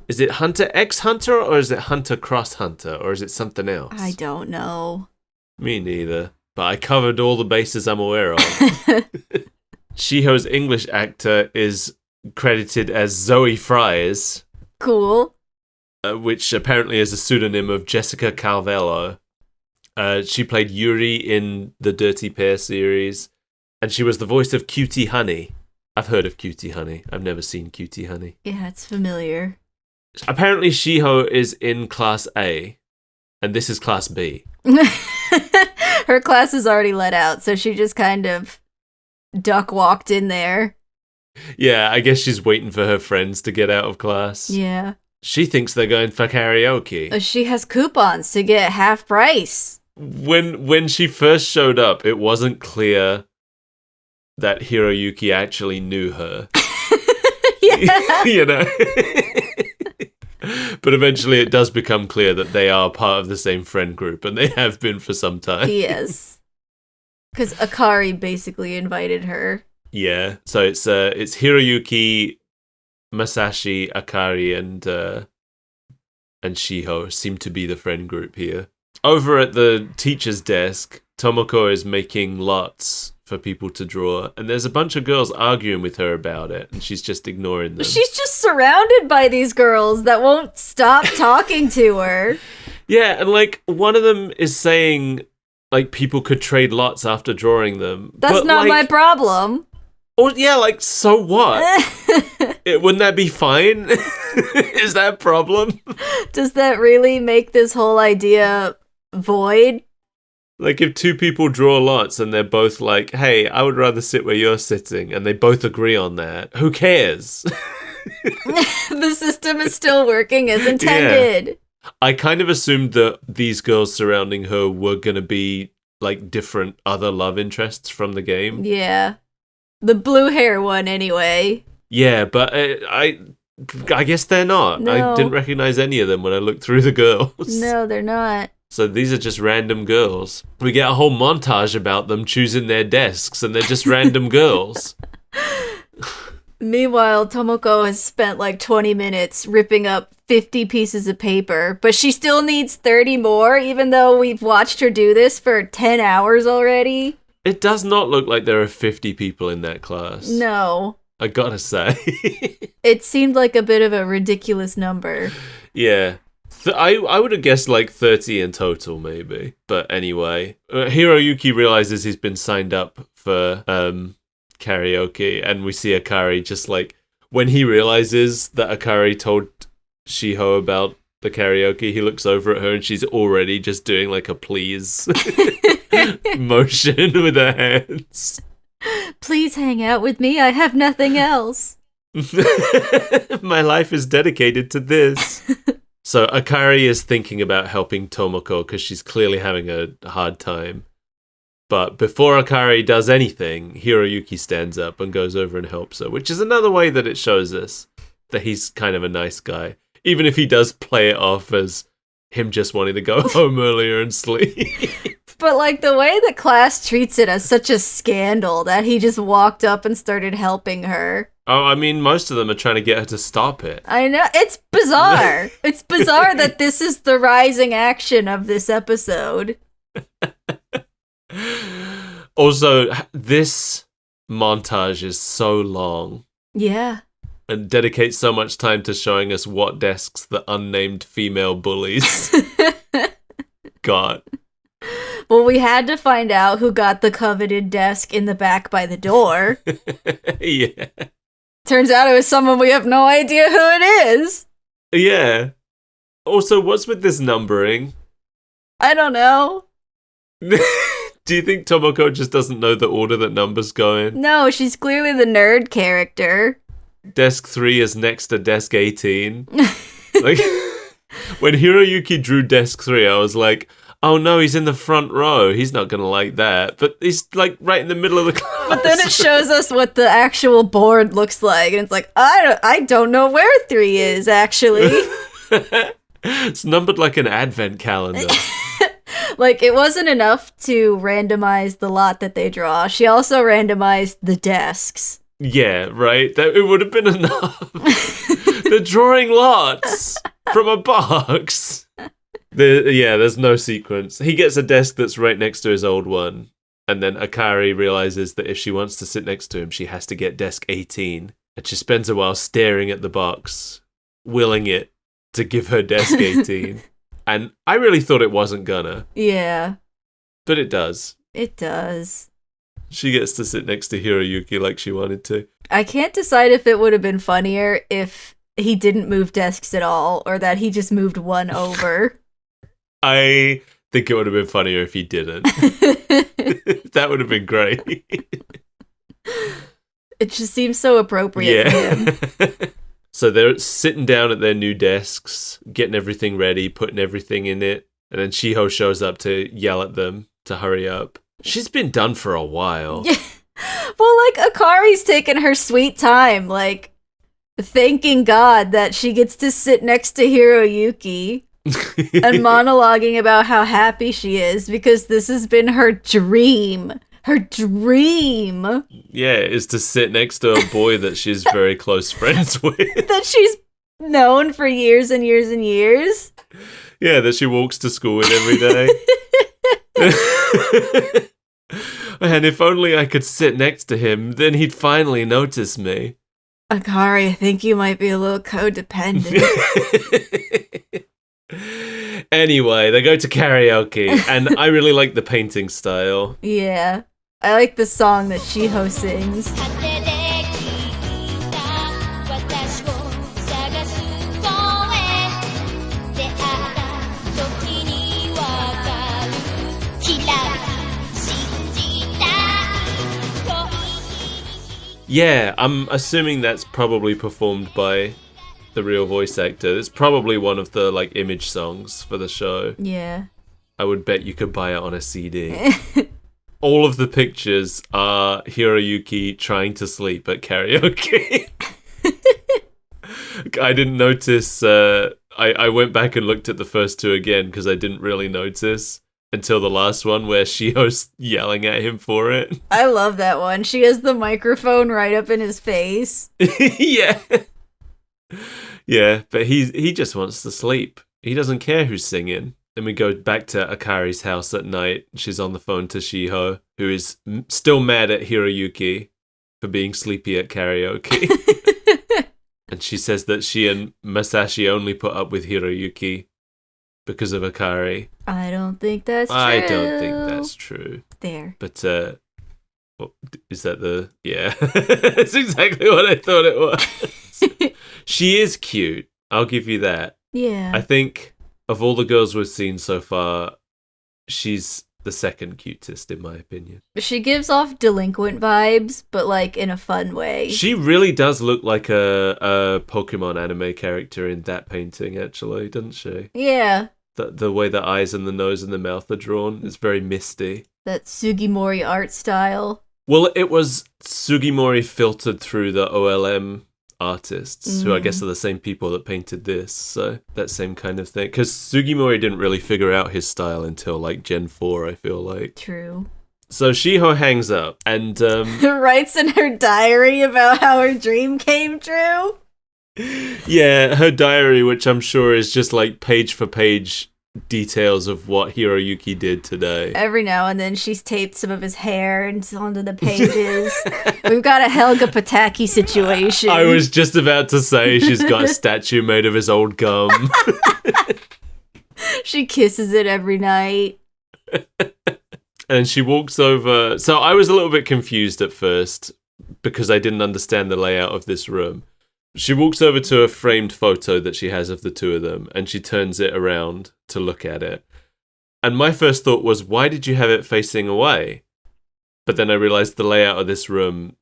Is it Hunter x Hunter, or is it Hunter Cross Hunter, or is it something else? I don't know. Me neither. But I covered all the bases I'm aware of. Shiho's English actor is credited as Zoe Fries. Cool. Which apparently is a pseudonym of Jessica Calvello. She played Yuri in the Dirty Pair series, and she was the voice of Cutie Honey. I've heard of Cutie Honey. I've never seen Cutie Honey. Yeah, it's familiar. Apparently Shiho is in Class A, and this is Class B. Her class is already let out, so she just kind of duck walked in there. Yeah, I guess she's waiting for her friends to get out of class. Yeah. She thinks they're going for karaoke. She has coupons to get half price. when she first showed up, it wasn't clear that Hiroyuki actually knew her. Yeah. You know? But eventually it does become clear that they are part of the same friend group, and they have been for some time. Yes. Because Akari basically invited her. Yeah. So it's Hiroyuki, Masashi, Akari, and Shiho seem to be the friend group here. Over at the teacher's desk, Tomoko is making lots for people to draw, and there's a bunch of girls arguing with her about it, and she's just ignoring them. She's just surrounded by these girls that won't stop talking to her. Yeah, and like one of them is saying like people could trade lots after drawing them. That's not my problem. Oh yeah, like so what? Wouldn't that be fine? Is that a problem? Does that really make this whole idea void? Like if two people draw lots and they're both like, hey, I would rather sit where you're sitting, and they both agree on that, who cares? The system is still working as intended. Yeah. I kind of assumed that these girls surrounding her were going to be like different other love interests from the game. Yeah. The blue hair one anyway. Yeah, but I guess they're not. No. I didn't recognize any of them when I looked through the girls. No, they're not. So these are just random girls. We get a whole montage about them choosing their desks, and they're just random girls. Meanwhile, Tomoko has spent like 20 minutes ripping up 50 pieces of paper, but she still needs 30 more, even though we've watched her do this for 10 hours already. It does not look like there are 50 people in that class. No. I gotta say. It seemed like a bit of a ridiculous number. Yeah. I would have guessed like 30 in total, maybe. But anyway, Hiroyuki realizes he's been signed up for karaoke, and we see Akari just like, when he realizes that Akari told Shiho about the karaoke, he looks over at her and she's already just doing like a please motion with her hands. Please hang out with me, I have nothing else. My life is dedicated to this. So Akari is thinking about helping Tomoko because she's clearly having a hard time. But before Akari does anything, Hiroyuki stands up and goes over and helps her, which is another way that it shows us that he's kind of a nice guy, even if he does play it off as him just wanting to go home earlier and sleep. But like the way the class treats it as such a scandal that he just walked up and started helping her. Oh, I mean, most of them are trying to get her to stop it. I know. It's bizarre. It's bizarre that this is the rising action of this episode. Also, this montage is so long. Yeah. And dedicates so much time to showing us what desks the unnamed female bullies got. Well, we had to find out who got the coveted desk in the back by the door. Yeah. Turns out it was someone we have no idea who it is. Yeah. Also, what's with this numbering? I don't know. Do you think Tomoko just doesn't know the order that numbers go in? No, she's clearly the nerd character. Desk 3 is next to desk 18. Like, when Hiroyuki drew desk 3, I was like, oh no, he's in the front row. He's not going to like that. But he's like right in the middle of the class. But then it shows us what the actual board looks like. And it's like, I don't know where 3 is, actually. It's numbered like an advent calendar. Like, it wasn't enough to randomize the lot that they draw. She also randomized the desks. Yeah, right? It would have been enough. They're drawing lots from a box. There's no sequence. He gets a desk that's right next to his old one. And then Akari realizes that if she wants to sit next to him, she has to get desk 18. And she spends a while staring at the box, willing it to give her desk 18. And I really thought it wasn't gonna. Yeah. But it does. It does. She gets to sit next to Hiroyuki like she wanted to. I can't decide if it would have been funnier if he didn't move desks at all, or that he just moved one over. I think it would have been funnier if he didn't. That would have been great. It just seems so appropriate for him. So they're sitting down at their new desks, getting everything ready, putting everything in it. And then Shiho shows up to yell at them to hurry up. She's been done for a while. Yeah. Well, like, Akari's taking her sweet time, like, thanking God that she gets to sit next to Hiroyuki and monologuing about how happy she is because this has been her dream. Her dream. Yeah, is to sit next to a boy that she's very close friends with. That she's known for years and years and years. Yeah, that she walks to school with every day. And if only I could sit next to him, then he'd finally notice me. Akari, I think you might be a little codependent. Anyway, they go to karaoke, and I really like the painting style. Yeah. I like the song that Shiho sings. Yeah, I'm assuming that's probably performed by the real voice actor. It's probably one of the like image songs for the show. Yeah. I would bet you could buy it on a CD. All of the pictures are Hiroyuki trying to sleep at karaoke. I didn't notice. I went back and looked at the first two again because I didn't really notice until the last one where Shiho's yelling at him for it. I love that one. She has the microphone right up in his face. Yeah. Yeah, but he just wants to sleep. He doesn't care who's singing. Then we go back to Akari's house at night. She's on the phone to Shiho, who is still mad at Hiroyuki for being sleepy at karaoke. And she says that she and Masashi only put up with Hiroyuki because of Akari. I don't think that's true. I don't think that's true. There. But, well, is that the... Yeah. That's exactly what I thought it was. She is cute. I'll give you that. Yeah. I think of all the girls we've seen so far, she's the second cutest, in my opinion. She gives off delinquent vibes, but like in a fun way. She really does look like a Pokemon anime character in that painting, actually, doesn't she? Yeah. The way the eyes and the nose and the mouth are drawn is very misty. That Sugimori art style. Well, it was Sugimori filtered through the OLM artists, who I guess are the same people that painted this, so that same kind of thing. Because Sugimori didn't really figure out his style until like Gen 4, I feel like. True. So Shiho hangs up and writes in her diary about how her dream came true. Yeah, her diary, which I'm sure is just like page for page details of what Hiroyuki did today. Every now and then she's taped some of his hair onto the pages. We've got a Helga Pataki situation. I was just about to say she's got a statue made of his old gum. She kisses it every night. And she walks over. So I was a little bit confused at first because I didn't understand the layout of this room. She walks over to a framed photo that she has of the two of them, and she turns it around to look at it. And my first thought was, why did you have it facing away? But then I realized the layout of this room,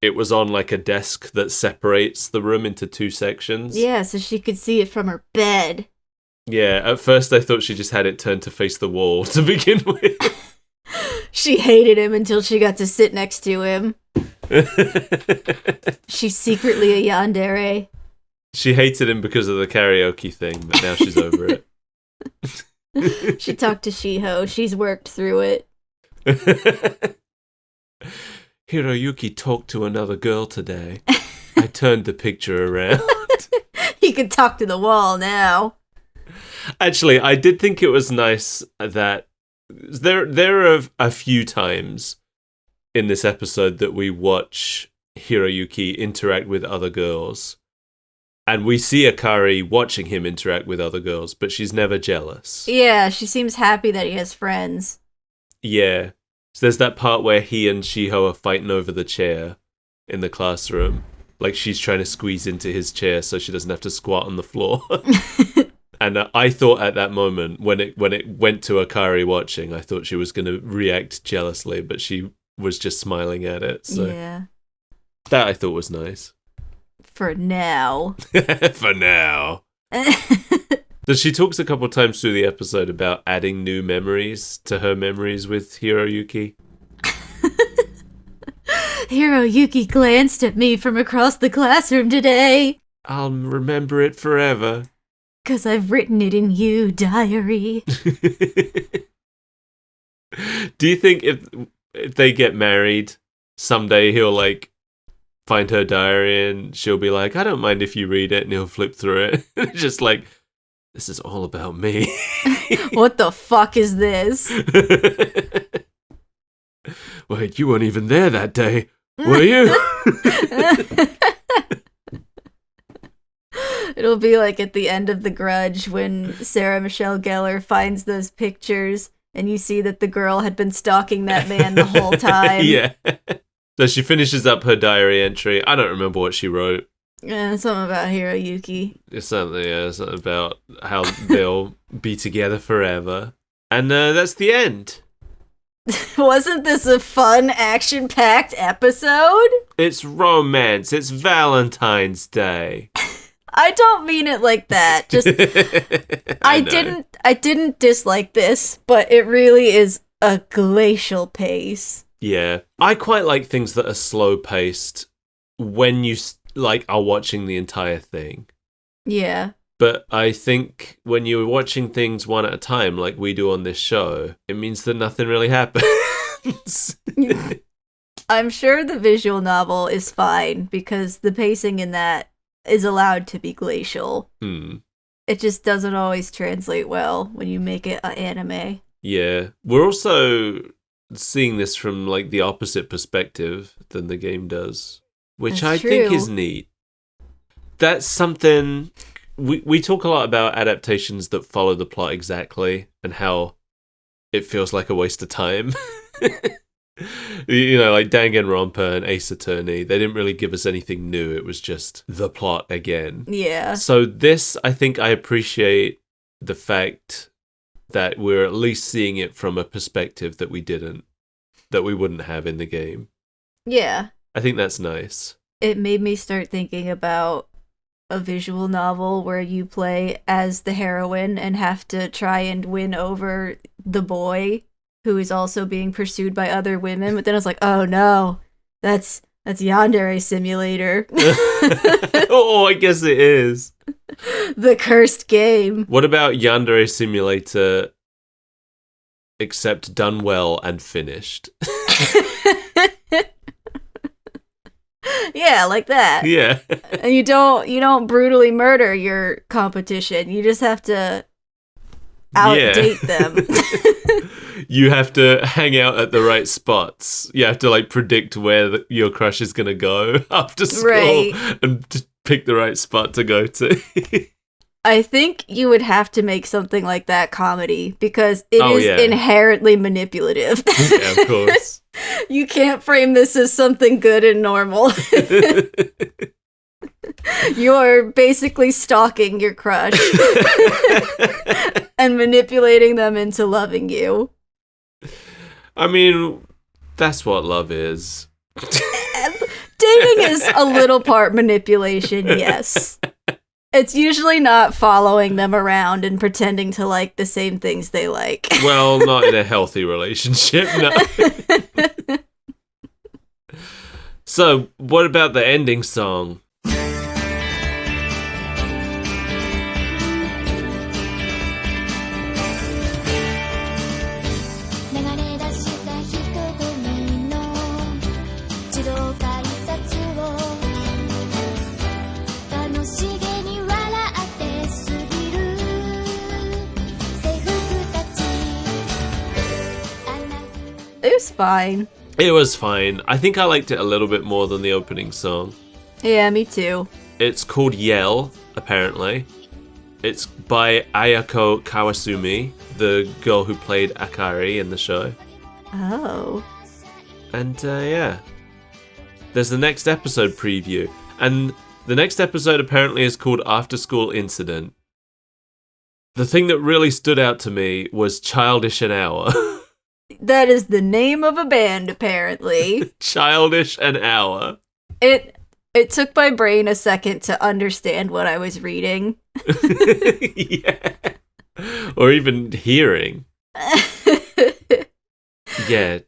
it was on like a desk that separates the room into two sections. Yeah, so she could see it from her bed. Yeah, at first I thought she just had it turned to face the wall to begin with. She hated him until she got to sit next to him. She's secretly a yandere. She hated him because of the karaoke thing, but now she's over it. She talked to Shiho. She's worked through it. Hiroyuki talked to another girl today. I turned the picture around. He could talk to the wall now. Actually, I did think it was nice that there are a few times in this episode that we watch Hiroyuki interact with other girls. And we see Akari watching him interact with other girls, but she's never jealous. Yeah, she seems happy that he has friends. Yeah. So there's that part where he and Shiho are fighting over the chair in the classroom. Like she's trying to squeeze into his chair so she doesn't have to squat on the floor. And I thought at that moment, when it went to Akari watching, I thought she was going to react jealously, but she was just smiling at it. So yeah. That I thought was nice. For now. For now. The She talks a couple times through the episode about adding new memories to her memories with Hiroyuki. Hiroyuki glanced at me from across the classroom today. I'll remember it forever. 'Cause I've written it in you, diary. Do you think if they get married, someday he'll like find her diary and she'll be like, I don't mind if you read it, and he'll flip through it. Just like, this is all about me. What the fuck is this? Wait, you weren't even there that day, were you? It'll be like at the end of The Grudge when Sarah Michelle Gellar finds those pictures and you see that the girl had been stalking that man the whole time. Yeah. So she finishes up her diary entry. I don't remember what she wrote. Something about Hiroyuki. It's something about how they'll be together forever. And that's the end. Wasn't this a fun, action-packed episode? It's romance. It's Valentine's Day. I don't mean it like that. Just I didn't dislike this, but it really is a glacial pace. Yeah. I quite like things that are slow paced when you are watching the entire thing. Yeah. But I think when you're watching things one at a time, like we do on this show, it means that nothing really happens. I'm sure the visual novel is fine because the pacing in that is allowed to be glacial. It just doesn't always translate well when you make it an anime. Yeah. We're also seeing this from like the opposite perspective than the game does, which I think is neat. That's something... We talk a lot about adaptations that follow the plot exactly and how it feels like a waste of time. You know, like Danganronpa and Ace Attorney, they didn't really give us anything new. It was just the plot again. Yeah. So this, I think I appreciate the fact that we're at least seeing it from a perspective that we wouldn't have in the game. Yeah. I think that's nice. It made me start thinking about a visual novel where you play as the heroine and have to try and win over the boy who is also being pursued by other women. But then I was like, oh no, that's Yandere Simulator. Oh, I guess it is. The cursed game. What about Yandere Simulator, except done well and finished? Yeah, like that. Yeah. And you don't brutally murder your competition. You just have to outdate them. You have to hang out at the right spots. You have to like predict where your crush is going to go after school, right, and just pick the right spot to go to. I think you would have to make something like that comedy because it is inherently manipulative. Yeah, of course. You can't frame this as something good and normal. You're basically stalking your crush and manipulating them into loving you. I mean, that's what love is. Dating is a little part manipulation, yes. It's usually not following them around and pretending to like the same things they like. Well, not in a healthy relationship, no. So, what about the ending song? It was fine. It was fine. I think I liked it a little bit more than the opening song. Yeah, me too. It's called Yell, apparently. It's by Ayako Kawasumi, the girl who played Akari in the show. Oh. And yeah. There's the next episode preview. And the next episode apparently is called After School Incident. The thing that really stood out to me was Childish an Hour. That is the name of a band, apparently. Childish an Hour. It took my brain a second to understand what I was reading. Yeah. Or even hearing. Yeah.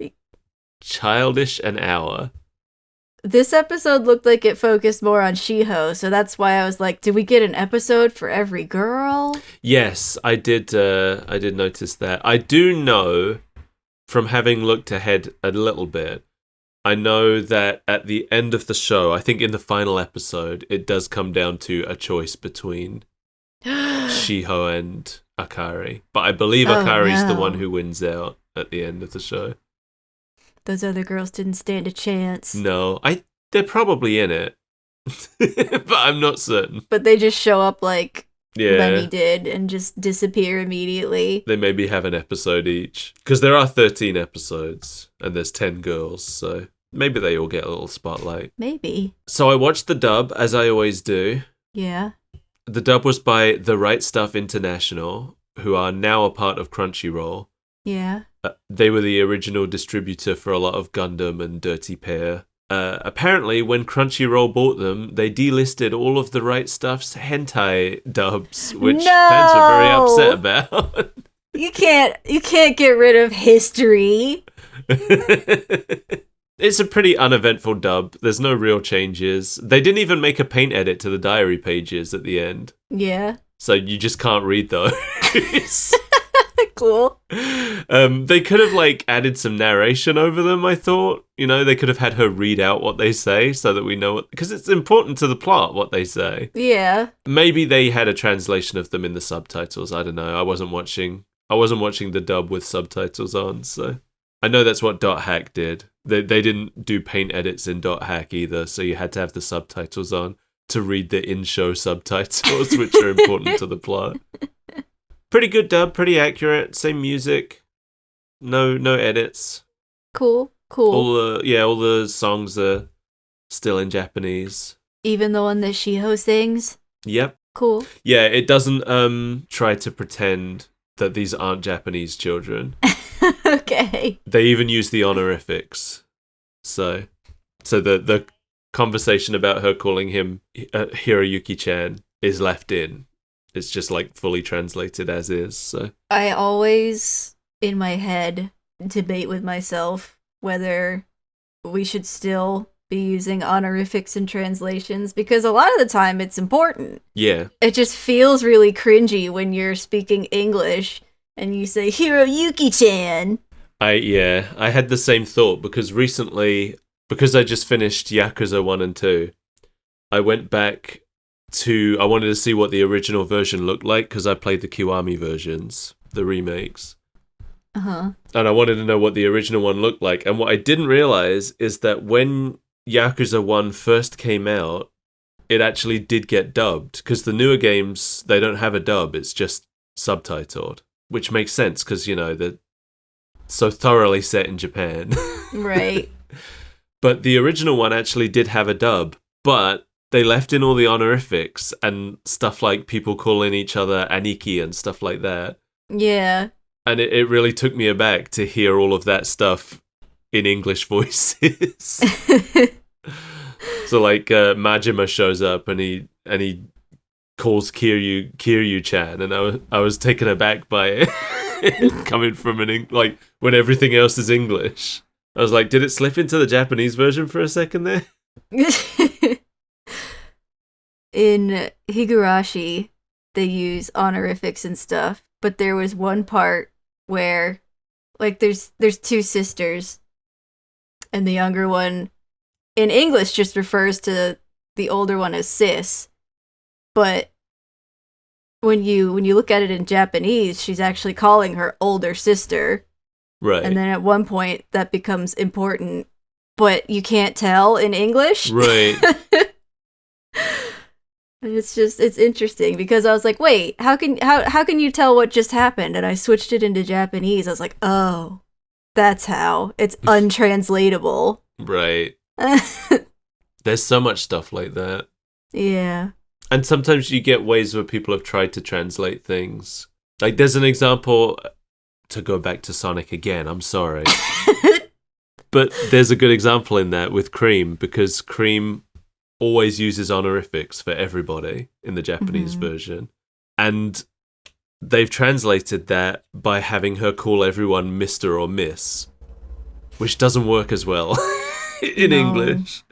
Childish an hour. This episode looked like it focused more on Shiho, so that's why I was like, did we get an episode for every girl? Yes, I did notice that. I do know, from having looked ahead a little bit, I know that at the end of the show, I think in the final episode, it does come down to a choice between Shiho and Akari. But I believe Akari's the one who wins out at the end of the show. Those other girls didn't stand a chance. No, they're probably in it. But I'm not certain. But they just show up like Yeah. Lenny did and just disappear immediately. They maybe have an episode each. Because there are 13 episodes and there's 10 girls, so maybe they all get a little spotlight. Maybe. So I watched the dub, as I always do. Yeah. The dub was by The Right Stuff International, who are now a part of Crunchyroll. Yeah. They were the original distributor for a lot of Gundam and Dirty Pair. Apparently, when Crunchyroll bought them, they delisted all of The Right Stuff's hentai dubs, which fans were very upset about. You can't get rid of history. It's a pretty uneventful dub. There's no real changes. They didn't even make a paint edit to the diary pages at the end. Yeah. So you just can't read those. Cool. They could have added some narration over them, I thought. You know, they could have had her read out what they say so that we know what, because it's important to the plot what they say. Yeah. Maybe they had a translation of them in the subtitles. I don't know. I wasn't watching the dub with subtitles on, so I know that's what Dot Hack did. They didn't do paint edits in Dot Hack either, so you had to have the subtitles on to read the in-show subtitles, which are important to the plot. Pretty good dub, pretty accurate, same music, no edits. Cool. All the songs are still in Japanese. Even the one that Shiho sings? Yep. Cool. Yeah, it doesn't try to pretend that these aren't Japanese children. Okay. They even use the honorifics. So the conversation about her calling him Hiroyuki-chan is left in. It's just fully translated as is. So I always, in my head, debate with myself whether we should still be using honorifics in translations, because a lot of the time it's important. Yeah. It just feels really cringy when you're speaking English and you say Hiroyuki-chan. I had the same thought because recently, because I just finished Yakuza 1 and 2, I went back I wanted to see what the original version looked like because I played the Kiwami versions, the remakes. Uh-huh. And I wanted to know what the original one looked like. And what I didn't realize is that when Yakuza 1 first came out, it actually did get dubbed because the newer games, they don't have a dub. It's just subtitled, which makes sense because, they're so thoroughly set in Japan. Right. But the original one actually did have a dub, but they left in all the honorifics and stuff like people calling each other Aniki and stuff like that. Yeah. And it really took me aback to hear all of that stuff in English voices. So Majima shows up and he calls Kiryu-chan, and I was taken aback by it coming from when everything else is English. I was like, did it slip into the Japanese version for a second there? In Higurashi, they use honorifics and stuff, but there was one part where, there's two sisters, and the younger one, in English, just refers to the older one as sis, but when you look at it in Japanese, she's actually calling her older sister. Right. And then at one point, that becomes important, but you can't tell in English. Right. And it's interesting because I was like, wait, how can you tell what just happened? And I switched it into Japanese. I was like, oh, that's how. It's untranslatable. Right. There's so much stuff like that. Yeah. And sometimes you get ways where people have tried to translate things. There's an example, to go back to Sonic again, I'm sorry. But there's a good example in that with Cream, because Cream always uses honorifics for everybody in the Japanese version. And they've translated that by having her call everyone Mr. or Miss, which doesn't work as well in English.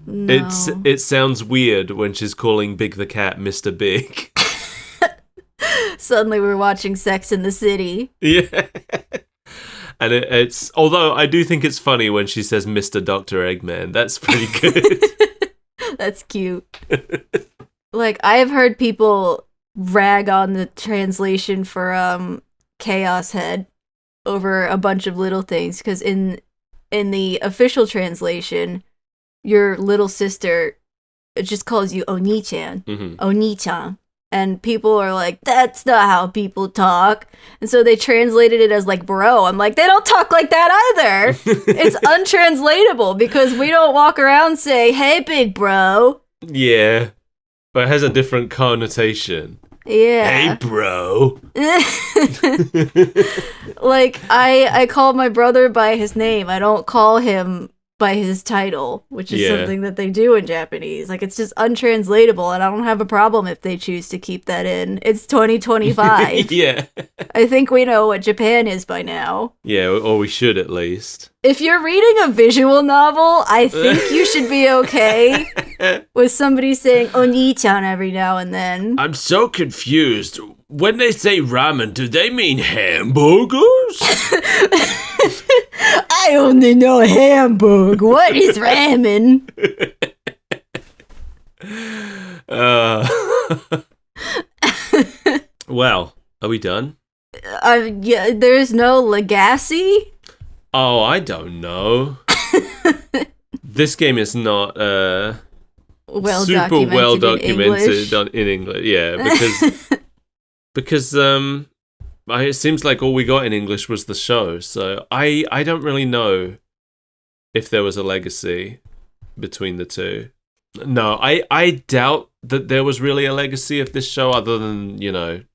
No. It sounds weird when she's calling Big the Cat Mr. Big. Suddenly we're watching Sex in the City. Yeah. And it's, although I do think it's funny when she says Mr. Dr. Eggman. That's pretty good. That's cute. Like, I have heard people rag on the translation for Chaos Head over a bunch of little things, because in the official translation, your little sister, it just calls you Oni-chan. Oni-chan. And people are like, that's not how people talk. And so they translated it as like bro. I'm like, they don't talk like that either. It's untranslatable because we don't walk around saying, hey, big bro. Yeah. But it has a different connotation. Yeah. Hey, bro. Like, I call my brother by his name. I don't call him by his title, which is something that they do in Japanese. Like, it's just untranslatable, and I don't have a problem if they choose to keep that in. It's 2025. Yeah. I think we know what Japan is by now. Yeah, or we should at least. If you're reading a visual novel, I think you should be okay with somebody saying Oni-chan every now and then. I'm so confused. When they say ramen, do they mean hamburgers? I only know Hamburg. What is ramen? Well, are we done? Yeah, there's no legacy? Oh, I don't know. This game is not super well documented in English. Yeah, because it seems like all we got in English was the show, so I don't really know if there was a legacy between the two. No, I doubt that there was really a legacy of this show other than,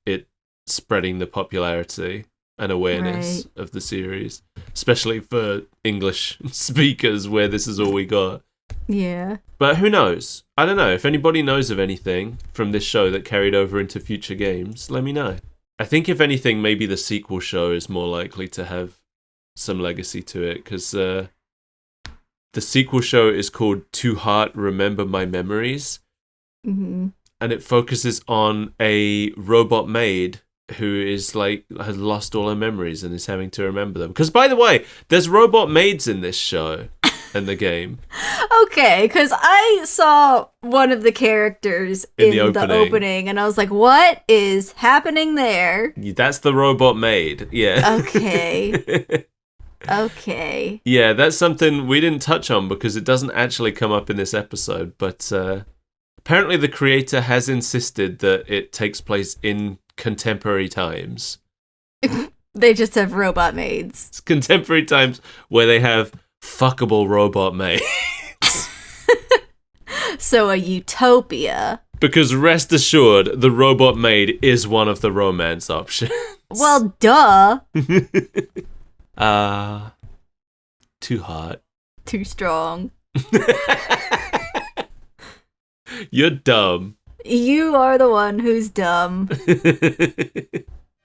it spreading the popularity and awareness of the series, especially for English speakers where this is all we got. Yeah. But who knows? I don't know. If anybody knows of anything from this show that carried over into future games, let me know. I think if anything, maybe the sequel show is more likely to have some legacy to it, because the sequel show is called To Heart Remember My Memories, and it focuses on a robot maid who is has lost all her memories and is having to remember them. Because, by the way, there's robot maids in this show and the game. Okay, because I saw one of the characters in the opening, and I was like, what is happening there? That's the robot maid, yeah. Okay. Okay. Yeah, that's something we didn't touch on because it doesn't actually come up in this episode, but apparently the creator has insisted that it takes place in contemporary times. They just have robot maids. It's contemporary times where they have fuckable robot maids. So a utopia. Because rest assured, the robot maid is one of the romance options. Well, duh. Too hot. Too strong. You're dumb. You are the one who's dumb.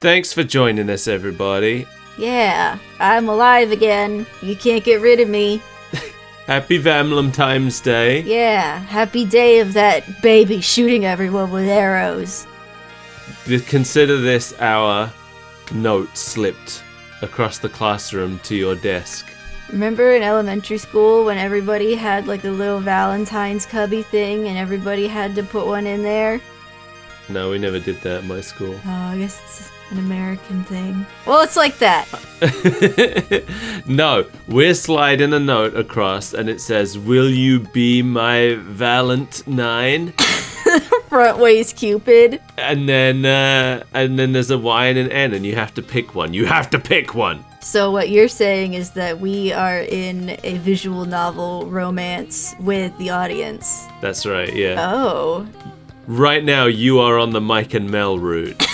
Thanks for joining us, everybody. Yeah, I'm alive again. You can't get rid of me. Happy Valentine's Day. Yeah, happy day of that baby shooting everyone with arrows. Consider this our note slipped across the classroom to your desk. Remember in elementary school when everybody had like a little Valentine's cubby thing and everybody had to put one in there? No, we never did that at my school. Oh, I guess it's an American thing. Well, it's like that. No, we're sliding a note across and it says, "Will you be my Valentine?" Front waist Cupid. And then there's a Y and an N and you have to pick one. You have to pick one. So what you're saying is that we are in a visual novel romance with the audience. That's right, yeah. Oh. Right now, you are on the Mike and Mel route.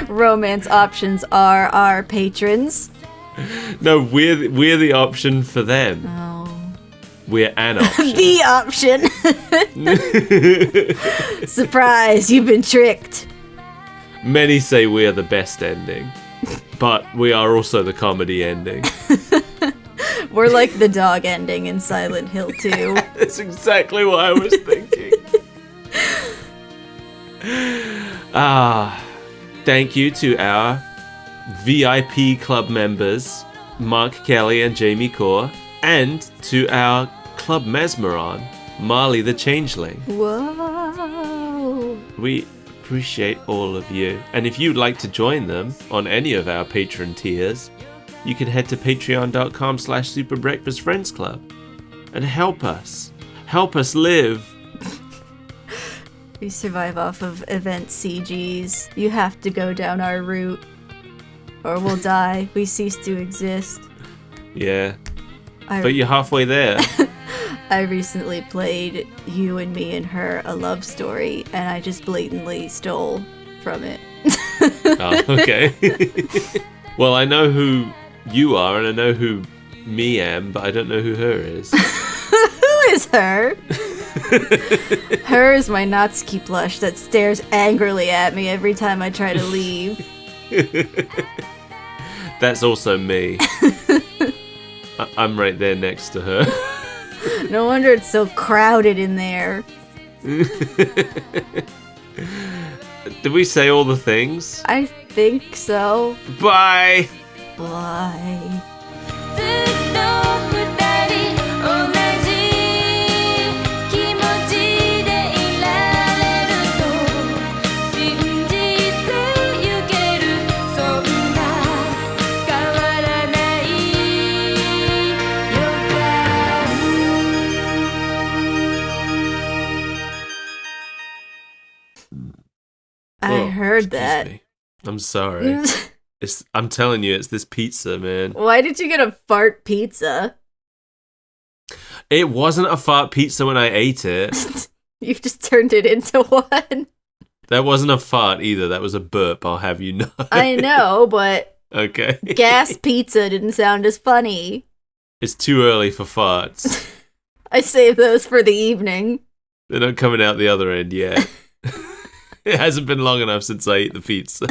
Romance options are our patrons. No, we're the option for them. Oh. We're an option. The option. Surprise, you've been tricked. Many say we are the best ending, but we are also the comedy ending. We're like the dog ending in Silent Hill 2. That's exactly what I was thinking. Thank you to our VIP club members, Mark Kelly and Jamie Core, and to our Club Mesmeron, Marley the Changeling. Whoa. We appreciate all of you. And if you'd like to join them on any of our patron tiers, you can head to patreon.com/superbreakfastfriendsclub and help us live. We survive off of event CGs. You have to go down our route, or we'll die. We cease to exist. Yeah. But you're halfway there. I recently played You and Me and Her, a love story, and I just blatantly stole from it. Oh, okay. Well, I know who you are, and I know who me am, but I don't know who her is. Who is her? Her is my Natsuki plush that stares angrily at me every time I try to leave. That's also me. I'm right there next to her. No wonder it's so crowded in there. Did we say all the things? I think so. Bye! Bye. I heard that. Me. I'm sorry. I'm telling you, it's this pizza, man. Why did you get a fart pizza? It wasn't a fart pizza when I ate it. You've just turned it into one. That wasn't a fart either. That was a burp, I'll have you know. I know, but okay. Gas pizza didn't sound as funny. It's too early for farts. I saved those for the evening. They're not coming out the other end yet. It hasn't been long enough since I ate the pizza.